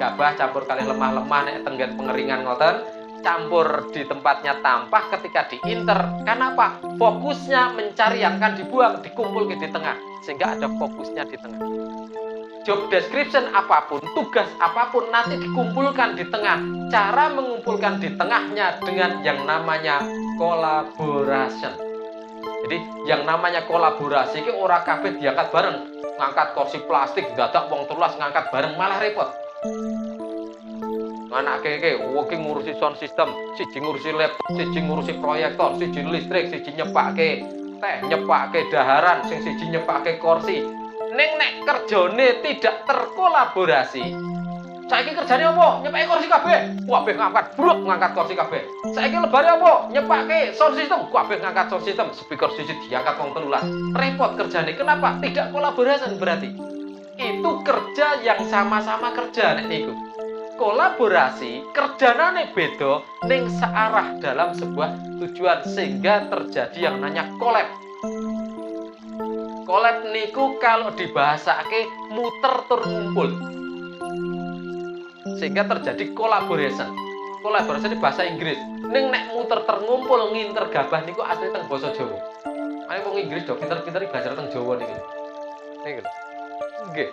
Gabah campur kalih lemah-lemah nek tenggen pengeringan ngoten, campur di tempatnya tampah ketika diinter. Kenapa? Fokusnya mencari yang akan dibuang, dikumpul di tengah. Sehingga ada fokusnya di tengah. Job description apapun, tugas apapun nanti dikumpulkan di tengah. Cara mengumpulkan di tengahnya dengan yang namanya collaboration. Jadi yang namanya kolaborasi ini ora kabeh diangkat bareng. Ngangkat kursi plastik, dadak wong 13 ngangkat bareng malah repot. Anak keke, ngurusi sound system, siji ngurusi laptop, siji ngurusi proyektor, siji listrik, siji nyepake teh, nyepake daharan, sing siji nyepake kursi. Ning nek kerjane tidak terkolaborasi. Saiki kerjane apa? Nyepake kursi kabeh. Kabeh ngangkat kursi kabeh. Saiki lebare apa? Nyepake sound system. Kabeh ngangkat sound system. Speaker siji diangkat wong 13. Repot kerjane. Kenapa? Tidak kolaborasi berarti. Itu kerja yang sama-sama kerja nek niku. Kolaborasi kerjanane beda ning searah dalam sebuah tujuan sehingga terjadi yang namanya collab. Collab niku kalau dibahasake muter tur ngumpul. Sehingga terjadi collaboration. Collaboration di bahasa Inggris. Ning nek muter terngumpul nginter gabah niku asli teng basa Jawa. Ayo wong Inggris do pinter-pinter belajar teng Jawa niku. Niku. Nggih.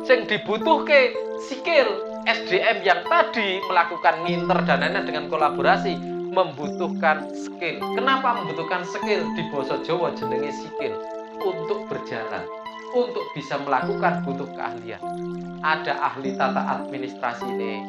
Sing dibutuhke skill SDM yang tadi melakukan nginter dan lain-lain dengan kolaborasi membutuhkan skill. Kenapa membutuhkan skill? Di basa Jawa jenenge skill untuk berjalan, untuk bisa melakukan butuh keahlian. Ada ahli tata administrasi nih.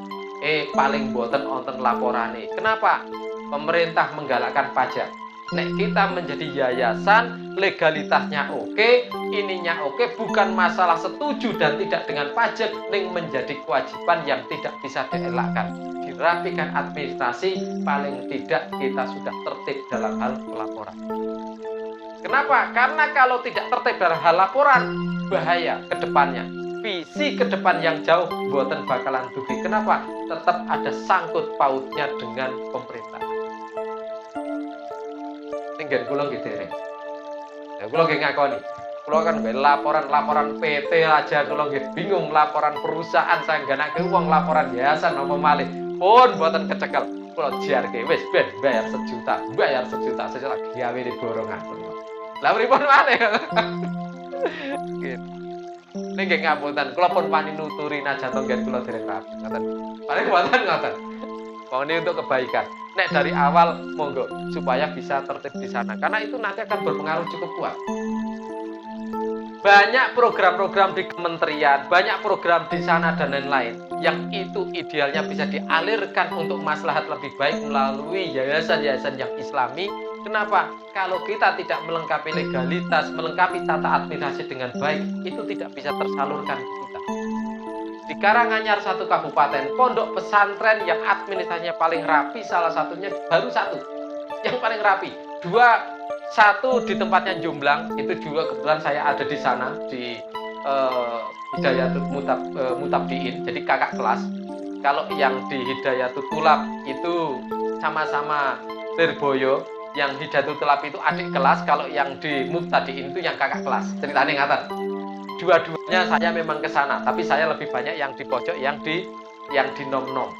Paling boten wonten laporane. Kenapa? Pemerintah menggalakkan pajak. Nek kita menjadi yayasan, legalitasnya oke, ininya oke, bukan masalah setuju dan tidak dengan pajak, ning menjadi kewajiban yang tidak bisa dielakkan. Dirapikan administrasi, paling tidak kita sudah tertib dalam hal pelaporan. Kenapa? Karena kalau tidak tertib dalam hal laporan, bahaya ke depannya. Visi ke depan yang jauh, buatan bakalan dugi. Kenapa? Tetap ada sangkut pautnya dengan pemerintah. Tinggal kula nggih dereng. Ya kula nggih ngakoni. Kula kan nggih laporan PT aja kula nggih bingung, laporan perusahaan saya ngganake wong, laporan yayasan apa malih. Pun mboten kecekel. Kula jarke wis ben bayar sejuta sejuta gawe di borongan. Lah pripun maneh? Gitu. Ning nggih ngapunten, kula pun wani nuturi najato nggih kula dereng rapi. Ngoten. Paling mboten ngoten. Ini untuk kebaikan. Nek dari awal monggo supaya bisa tertib di sana karena itu nanti akan berpengaruh cukup kuat. Banyak program-program di kementerian, banyak program di sana dan lain-lain yang itu idealnya bisa dialirkan untuk maslahat lebih baik melalui yayasan-yayasan yang Islami. Kenapa? Kalau kita tidak melengkapi legalitas, melengkapi tata administrasi dengan baik, itu tidak bisa tersalurkan ke kita. Di Karanganyar satu kabupaten, pondok pesantren yang administrasinya paling rapi, salah satunya baru satu yang paling rapi. Satu di tempatnya Jomblang, itu juga kebetulan saya ada di sana di Hidayatul Mutabdiin, jadi kakak kelas. Kalau yang di Hidayatul Tulab itu sama-sama Lirboyo, yang Hidayatul Tulab itu adik kelas, kalau yang di Mutabdiin itu yang kakak kelas. Ceritanya ngaten. Dua-duanya saya memang ke sana, tapi saya lebih banyak yang di pojok, yang di nom-nom.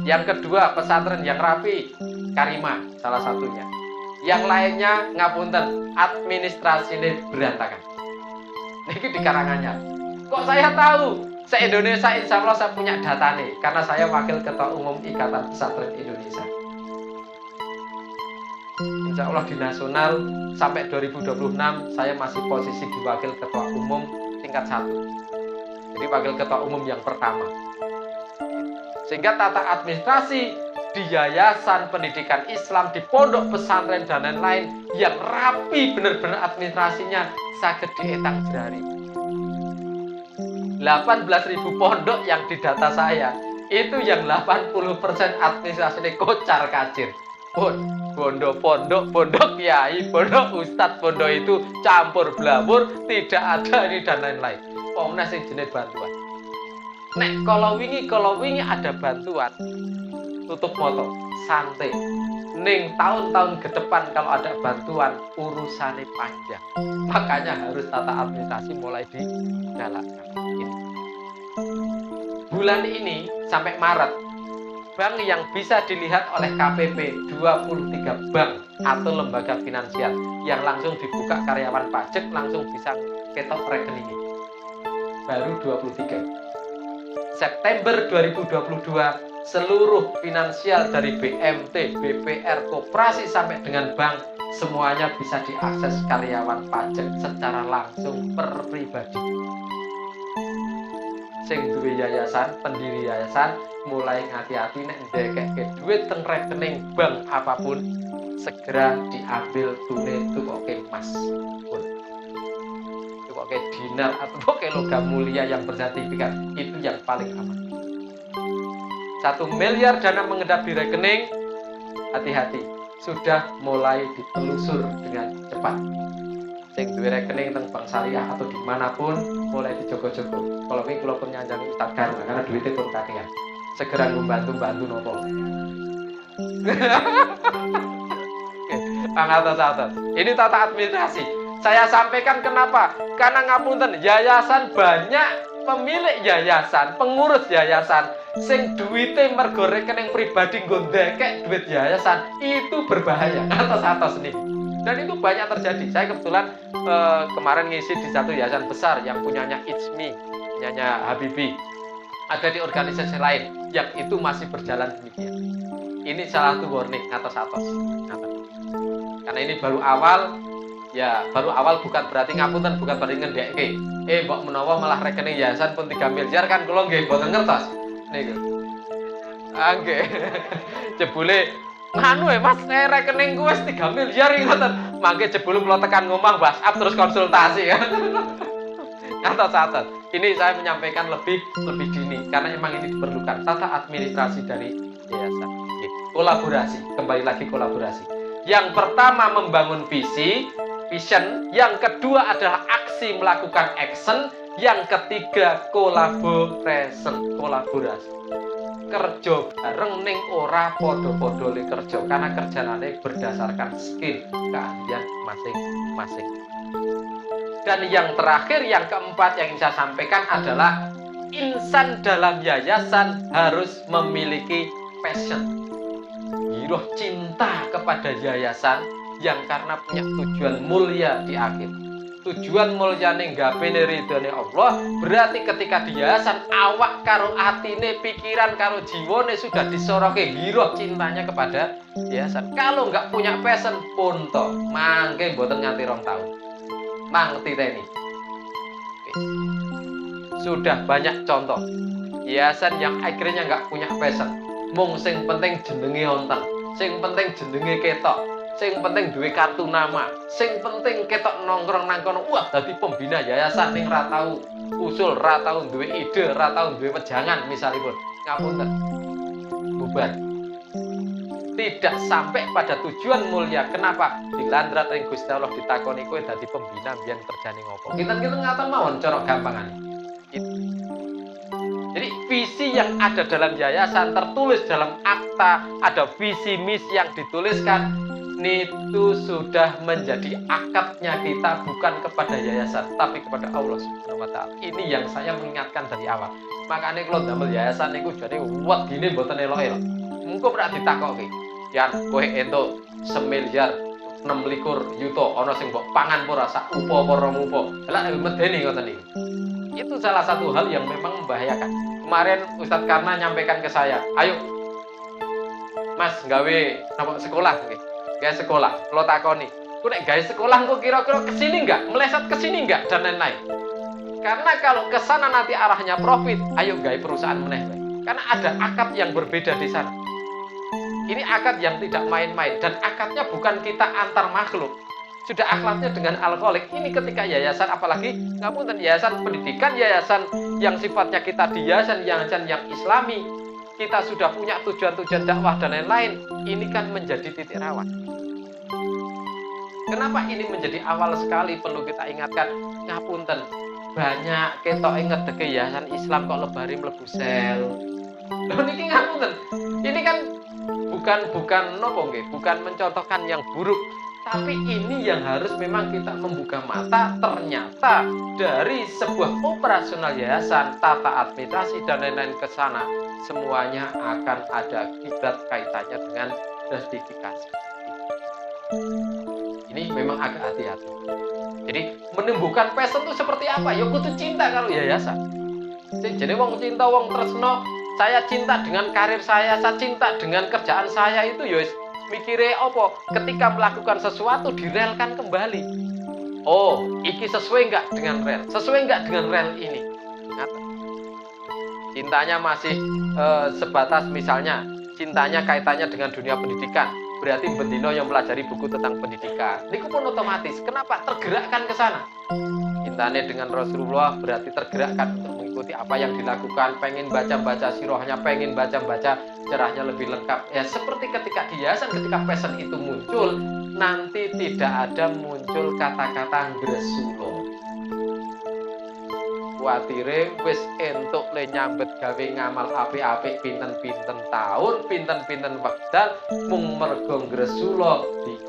Yang kedua, pesantren yang rapi, Karimah salah satunya. Yang lainnya ngapunten, administrasinya berantakan. Ini di Karanganyar. Kok saya tahu? Se-Indonesia insya Allah saya punya data nih, karena saya wakil ketua umum Ikatan Pesantren Indonesia. Insya Allah di nasional sampai 2026 saya masih posisi di wakil ketua umum tingkat 1. Jadi wakil ketua umum yang pertama. Sehingga tata administrasi di yayasan pendidikan Islam, di pondok pesantren dan lain-lain yang rapi bener-bener administrasinya saged dietang jerari. 18.000 pondok yang didata saya, itu yang 80% administrasinya kocar kacir. Pondok kiai, pondok ustadz, pondok itu campur blabur, tidak ada ini dan lain-lain. Pokoknya sing jenis bantuan. Nek kalau wingi ada bantuan, tutup moto, santai. Ning tahun-tahun ke depan kalau ada bantuan, urusannya panjang. Makanya harus tata administrasi mulai dijalankan. Ini. Bulan ini sampai Maret, bank yang bisa dilihat oleh KPP 23 bank atau lembaga finansial yang langsung dibuka karyawan pajak langsung bisa ketok rekeningnya. Baru 23. September 2022 seluruh finansial dari BMT, BPR, koperasi sampai dengan bank semuanya bisa diakses karyawan pajak secara langsung per pribadi. Sing duwe yayasan, pendiri yayasan mulai hati-hati nek ndekeke duit teng rekening bank apapun segera diambil tunai tukoke emas. Tukoke dinar atau tukoke logam mulia yang bersertifikat itu yang paling aman. 1 miliar dana mengendap di rekening, hati-hati, sudah mulai ditelusur dengan cepat. Sing duwe rekening teng bank syariah atau dimanapun mulai dijogo-jogo. Kalau ini kula pun nyanjani Ustaz Karuna karena duitnya pun kakean. Segera membantu nopo. Atas. Ini tata administrasi. Saya sampaikan kenapa? Karena ngapunten yayasan banyak pemilik yayasan, pengurus yayasan sing duwite mergo rekening pribadi nggo ndekek duit yayasan itu berbahaya atas nih. Dan itu banyak terjadi. Saya kebetulan kemarin ngisi di satu yayasan besar yang punyanya Itsmi, punyanya Habibie. Ada di organisasi lain yang itu masih berjalan demikian. Ini salah satu warning atas. Karena ini baru awal, ya baru awal bukan berarti ngapunten, bukan berarti ngendekke. Mbok menawa malah rekening yayasan pun 3 miliar kan kula nggih mboten ngertos. Niku. Nggih. Jebule nganu Mas, rekeningku wis 3 miliar ngoten. Mangke jebule kula tekan ngomong WhatsApp terus konsultasi kan. Atas. Ini saya menyampaikan lebih dini karena emang ini diperlukan tata administrasi dari yayasan. Kolaborasi, kembali lagi kolaborasi. Yang pertama membangun vision, yang kedua adalah aksi melakukan action, yang ketiga kolaborasi. Kerja bareng ning ora podo-podo le kerja karena kerjanane berdasarkan skill keahlian masing-masing. Dan yang terakhir, yang keempat yang saya sampaikan adalah insan dalam yayasan harus memiliki passion. Giroh cinta kepada yayasan yang karena punya tujuan mulia di akhir. Tujuan mulia ninggapene ridhone Allah, berarti ketika di yayasan awak karo atine, pikiran karo jiwane sudah disoroke giroh cintanya kepada yayasan. Kalau nggak punya passion pun toh mangke mboten nganti 2 tahun. Mang titeni. Sudah banyak contoh yayasan yang akhirnya nggak punya passion. Mung sing penting jenenge wonten, sing penting jenenge ketok, sing penting duwe kartu nama, sing penting ketok nongkrong nang kono. Wah, dadi pembina yayasan ning ra tau usul, ra tau duwe ide, ra tau duwe wejangan misalipun. Ngapunten. Bubar. Tidak sampai pada tujuan mulia. Kenapa? Dilandrat ing Gusti Allah ditakoni kowe dadi pembina mbiyen kerjane ngopo. Kita ngaten mawon cara gampangane. Jadi visi yang ada dalam yayasan tertulis dalam akta, ada visi misi yang dituliskan, itu sudah menjadi akadnya kita bukan kepada yayasan tapi kepada Allah Subhanahu wa taala. Ini yang saya mengingatkan dari awal. Makanya kalau damel yayasan niku jane wedine mboten elok-elok. Engko ora ditakoki. Yan kowe entuk 1 miliar 26 yuta ana sing mbok pangan ora sak upa apa rong upa. Lah medeni ngoten niku. Itu salah satu hal yang memang membahayakan. Kemarin Ustadz Karna nyampaikan ke saya, ayo Mas gawe sekolah nggih. Gawe sekolah, lo takoni. Ku nek gawe sekolah kok kira-kira kesini enggak? Meleset kesini enggak dan lain-lain. Karena kalau ke sana nanti arahnya profit, ayo gawe perusahaan meneh. Karena ada akad yang berbeda di sana. Ini akad yang tidak main-main, dan akadnya bukan kita antar makhluk. Sudah akadnya dengan alkoholik. Ini ketika yayasan, apalagi ngapunten, yayasan pendidikan, yayasan yang sifatnya kita di yayasan yang islami, kita sudah punya tujuan-tujuan dakwah dan lain-lain. Ini kan menjadi titik rawan. Kenapa ini menjadi awal sekali perlu kita ingatkan? Ngapunten, banyak ketok inget ke yayasan Islam kok lebari mlebu sel. Loh niki ngapunten. Ini kan bukan mencontohkan yang buruk, tapi ini yang harus memang kita membuka mata. Ternyata dari sebuah operasional yayasan, tata administrasi dan lain-lain ke sana, semuanya akan ada akibat kaitannya dengan gratifikasi. Ini memang agak hati-hati. Jadi menumbuhkan passion itu seperti apa? Ya kudu cinta kalau yayasan. Jadi wong cinta, wong tresno, saya cinta dengan karir saya cinta dengan kerjaan saya, itu ya mikire apa? Ketika melakukan sesuatu direlkan kembali. Oh, iki sesuai nggak dengan rel? Sesuai nggak dengan rel ini? Cintanya masih sebatas misalnya cintanya kaitannya dengan dunia pendidikan. Berarti bendino yang pelajari buku tentang pendidikan. Ini pun otomatis. Kenapa? Tergerakkan ke sana. Cintanya dengan Rasulullah berarti tergerakkan untuk mengikuti apa yang dilakukan. Pengen baca-baca sirohnya, pengen baca-baca cerahnya lebih lengkap. Ya seperti ketika di yayasan, ketika passion itu muncul, nanti tidak ada muncul kata-kata Rasulullah. Kuatire wis entuk le nyambet gawe ngamal apik-apik pinten-pinten tahun, pinten-pinten wekdal mung mergo Rasulullah di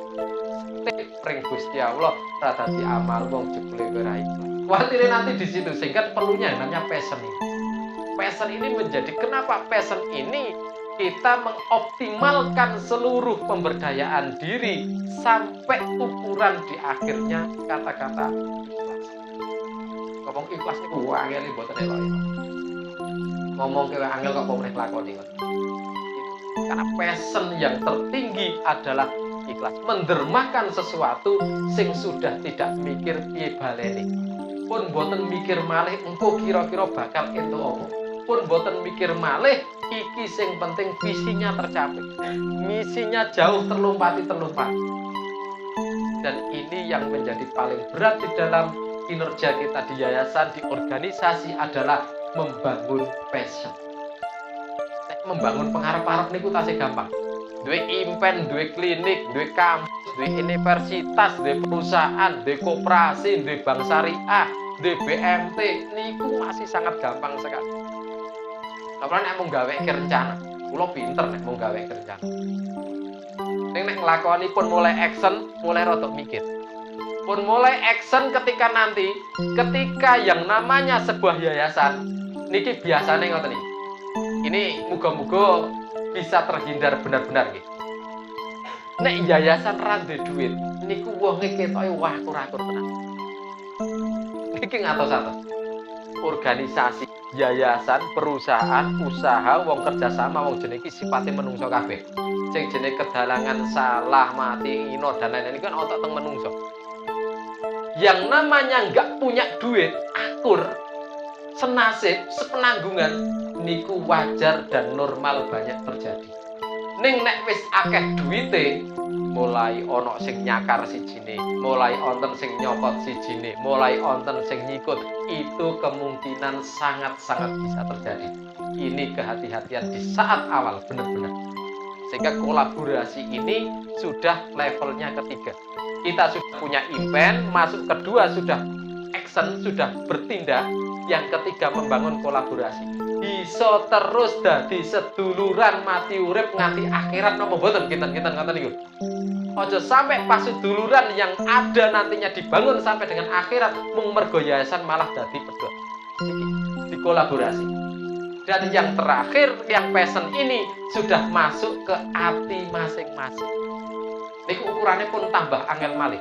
pring Gusti Allah ra dadi amal wong jebule ora ikhlas. Kuatire nanti di situ, sehingga perlunya namanya passion ini. Passion ini menjadi kenapa passion ini kita mengoptimalkan seluruh pemberdayaan diri sampai ukuran di akhirnya kata-kata ngomong ikhlas niku angel mboten elok. Ngomong ke angel kok meneh lakoni. Karena passion yang tertinggi adalah ikhlas, mendermakan sesuatu sing sudah tidak mikir piye balene. Pun mboten mikir malih engko kira-kira bakal entuk apa. Pun mboten mikir malih iki sing penting visinya tercapai. Misinya jauh terlompati. Dan ini yang menjadi paling berat di dalam kinerja kita di yayasan, di organisasi adalah membangun passion. Membangun pengarep-arep niku tasih gampang. Duwe impen, duwe klinik, duwe kampus, duwe universitas, duwe perusahaan, duwe koperasi, duwe bank syariah, duwe BMT, niku masih sangat gampang sekali. Tapi nek mung gawe rencana, kula pinter nek mung gawe rencana. Nek nglakoni pun mulai action, mulai rada mikir. Pun mulai action ketika yang namanya sebuah yayasan niki biasanya ngoten iki. Ini muga-muga bisa terhindar benar-benar nggih. Nek yayasan ra duwe duit niku wonge ketoke wah kur-kur tenan. Niki ngatos-atos. Organisasi, yayasan, perusahaan, usaha, wong kerjasama, wong jenenge iki sipate menungso kabeh. Sing jenenge kedalangan, salah, mati, ino dan lain-lain kan otak teng menungso. Yang namanya nggak punya duit, akur, senasib, sepenanggungan, niku wajar dan normal banyak terjadi. Ning nek wis akeh duite, mulai ono sing nyakar sijine, mulai onten sing nyopot sijine, mulai onten sing nyikut, itu kemungkinan sangat-sangat bisa terjadi. Ini kehati-hatian di saat awal benar-benar. Sehingga kolaborasi ini sudah levelnya ketiga. Kita sudah punya impen, masuk kedua sudah action, sudah bertindak. Yang ketiga membangun kolaborasi. Bisa terus dadi seduluran mati urip nganti akhirat napa mboten kinten-kinten ngoten niku. Aja sampai pas seduluran yang ada nantinya dibangun sampai dengan akhirat mung mergo yayasan malah dadi pedhot. Iki dikolaborasi. Dan yang terakhir, yang passion ini sudah masuk ke hati masing-masing. Niku ukurannya pun tambah angel malih.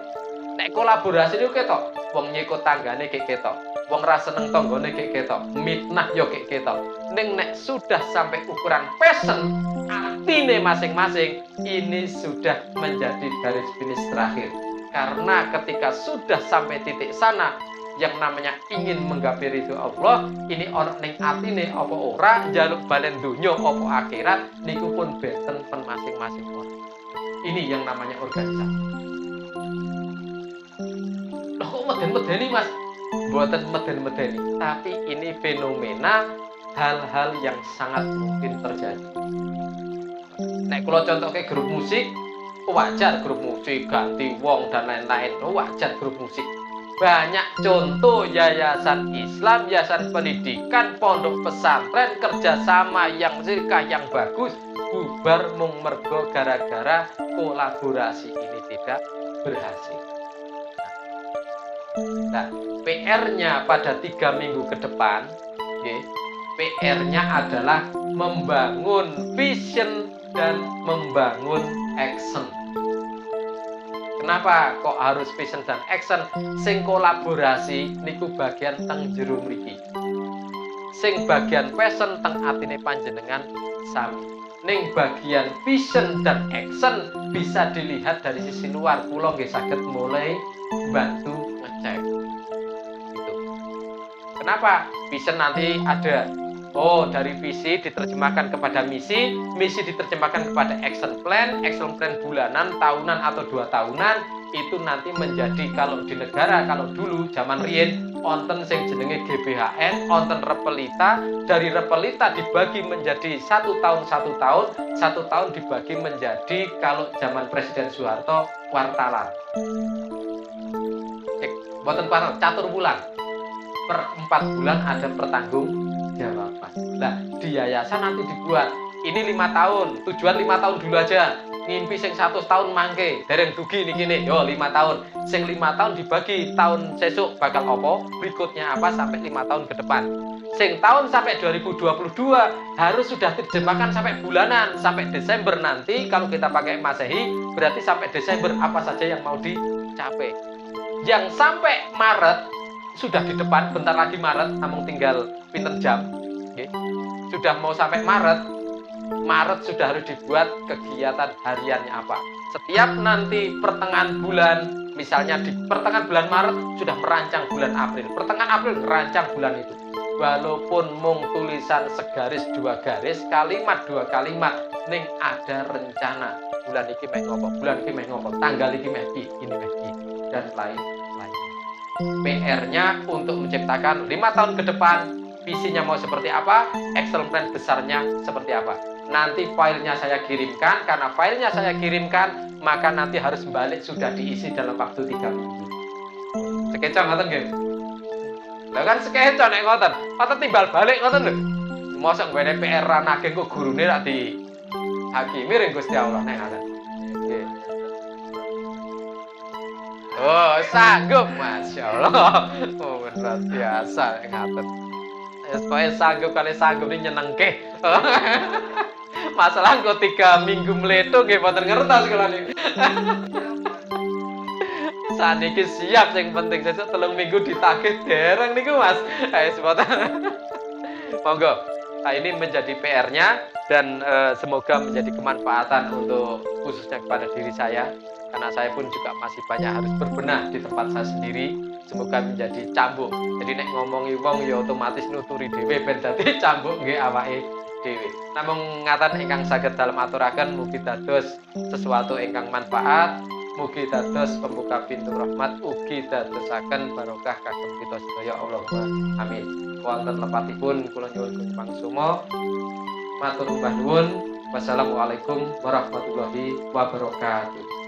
Nek kolaborasi niku ketok, wong nyikut tanggane kek ketok, wong ra seneng tanggane kek ketok, mitnah yo kek ketok. Ning nek sudah sampai ukuran passion, atine masing-masing, ini sudah menjadi garis finish terakhir. Karena ketika sudah sampai titik sana, yang namanya ingin menggapai ridho Allah, ini ana ning atine apa ora, njaluk balen donya apa akhirat, niku pun benten pen masing-masing orang. Ini yang namanya organisasi. Loh kok meden-medeni Mas? Mboten meden-medeni, tapi ini fenomena hal-hal yang sangat mungkin terjadi. Nek kula contohke grup musik, wajar grup musik ganti wong dan lain-lain, wajar grup musik. Banyak contoh yayasan Islam, yayasan pendidikan, pondok pesantren, kerjasama yang zirkah yang bagus, bubar mung mergo gara-gara kolaborasi ini tidak berhasil. Nah, PR-nya pada 3 minggu ke depan, PR-nya adalah membangun vision dan membangun action. Kenapa kok harus vision dan action? Sing kolaborasi niku bagian teng jero mriki. Sing bagian passion teng atine panjenengan sami. Ning bagian vision dan action bisa dilihat dari sisi luar. Kula nggih saged mulai bantu ngecek. Gitu. Kenapa? Vision nanti ada. Oh, dari visi diterjemahkan kepada misi, misi diterjemahkan kepada action plan bulanan, tahunan atau 2 tahunan, itu nanti menjadi kalau di negara, kalau dulu zaman riyen onten sing jenenge GBHN, onten Repelita, dari Repelita dibagi menjadi 1 tahun 1 tahun, 1 tahun dibagi menjadi kalau zaman Presiden Soeharto kuartalan. Mboten kuartal, catur bulan. Per 4 bulan ada pertanggung jawaban. Nah, di yayasan nanti dibuat ini 5 tahun, tujuan 5 tahun dulu aja. Ngimpi sing 100 tahun mangke, dereng dugi niki nih. Yo 5 tahun. Sing 5 tahun dibagi tahun sesuk bakal apa, berikutnya apa sampai 5 tahun ke depan. Sing tahun sampai 2022 harus sudah diterjemahkan sampai bulanan, sampai Desember nanti kalau kita pakai Masehi, berarti sampai Desember apa saja yang mau dicapai. Yang sampai Maret sudah di depan, bentar lagi Maret, namun tinggal pinten jam. Okay. Sudah mau sampai Maret sudah harus dibuat kegiatan hariannya apa. Setiap nanti pertengahan bulan, misalnya di pertengahan bulan Maret sudah merancang bulan April. Pertengahan April merancang bulan itu. Walaupun mung tulisan segaris 2 garis, kalimat 2 kalimat, ning ada rencana. Bulan iki meh ngopo, bulan iki meh ngopo, tanggal iki meh iki, ini meh iki, dan lain-lain. PR-nya untuk menciptakan 5 tahun ke depan, visinya mau seperti apa, action plan besarnya seperti apa. Nanti filenya saya kirimkan, karena filenya saya kirimkan, maka nanti harus balik sudah diisi dalam waktu 3 minggu. Sekeca ngoten nggih. Lah kan sekeca nek ngoten, ngoten timbal balik ngoten lho. Mosok ngene PR ra nagih kok gurune ra di hakimi ring Gusti Allah nek ngoten. Nggih. Oh, sanggup, Masya Allah. Oh, luar biasa, ngaten. Supaya sanggup kali sanggup ini nyenengke. Masalah kok 3 minggu meleto nggih mboten ngertos kula niku. Saniki siap, yang penting sesuk 3 minggu ditagih dereng niku, Mas. Ayo mboten. Monggo. Nah, ini menjadi PR-nya dan semoga menjadi kemanfaatan untuk khususnya kepada diri saya. Karena saya pun juga masih banyak harus berbenah di tempat saya sendiri. Semoga menjadi cambuk. Jadi nek ngomongi wong ya otomatis nuturi dhewe ben dadi cambuk nggih awake dhewe. Namung ngaten ingkang saged dalem aturaken mugi dados sesuatu ingkang manfaat, mugi dados pembuka pintu rahmat, ugi dadosaken barokah kagem kita sedaya Allahumma amin. Wonten lepatipun kula nyuwun pangsuma. Matur nuwun. Wassalamualaikum warahmatullahi wabarakatuh.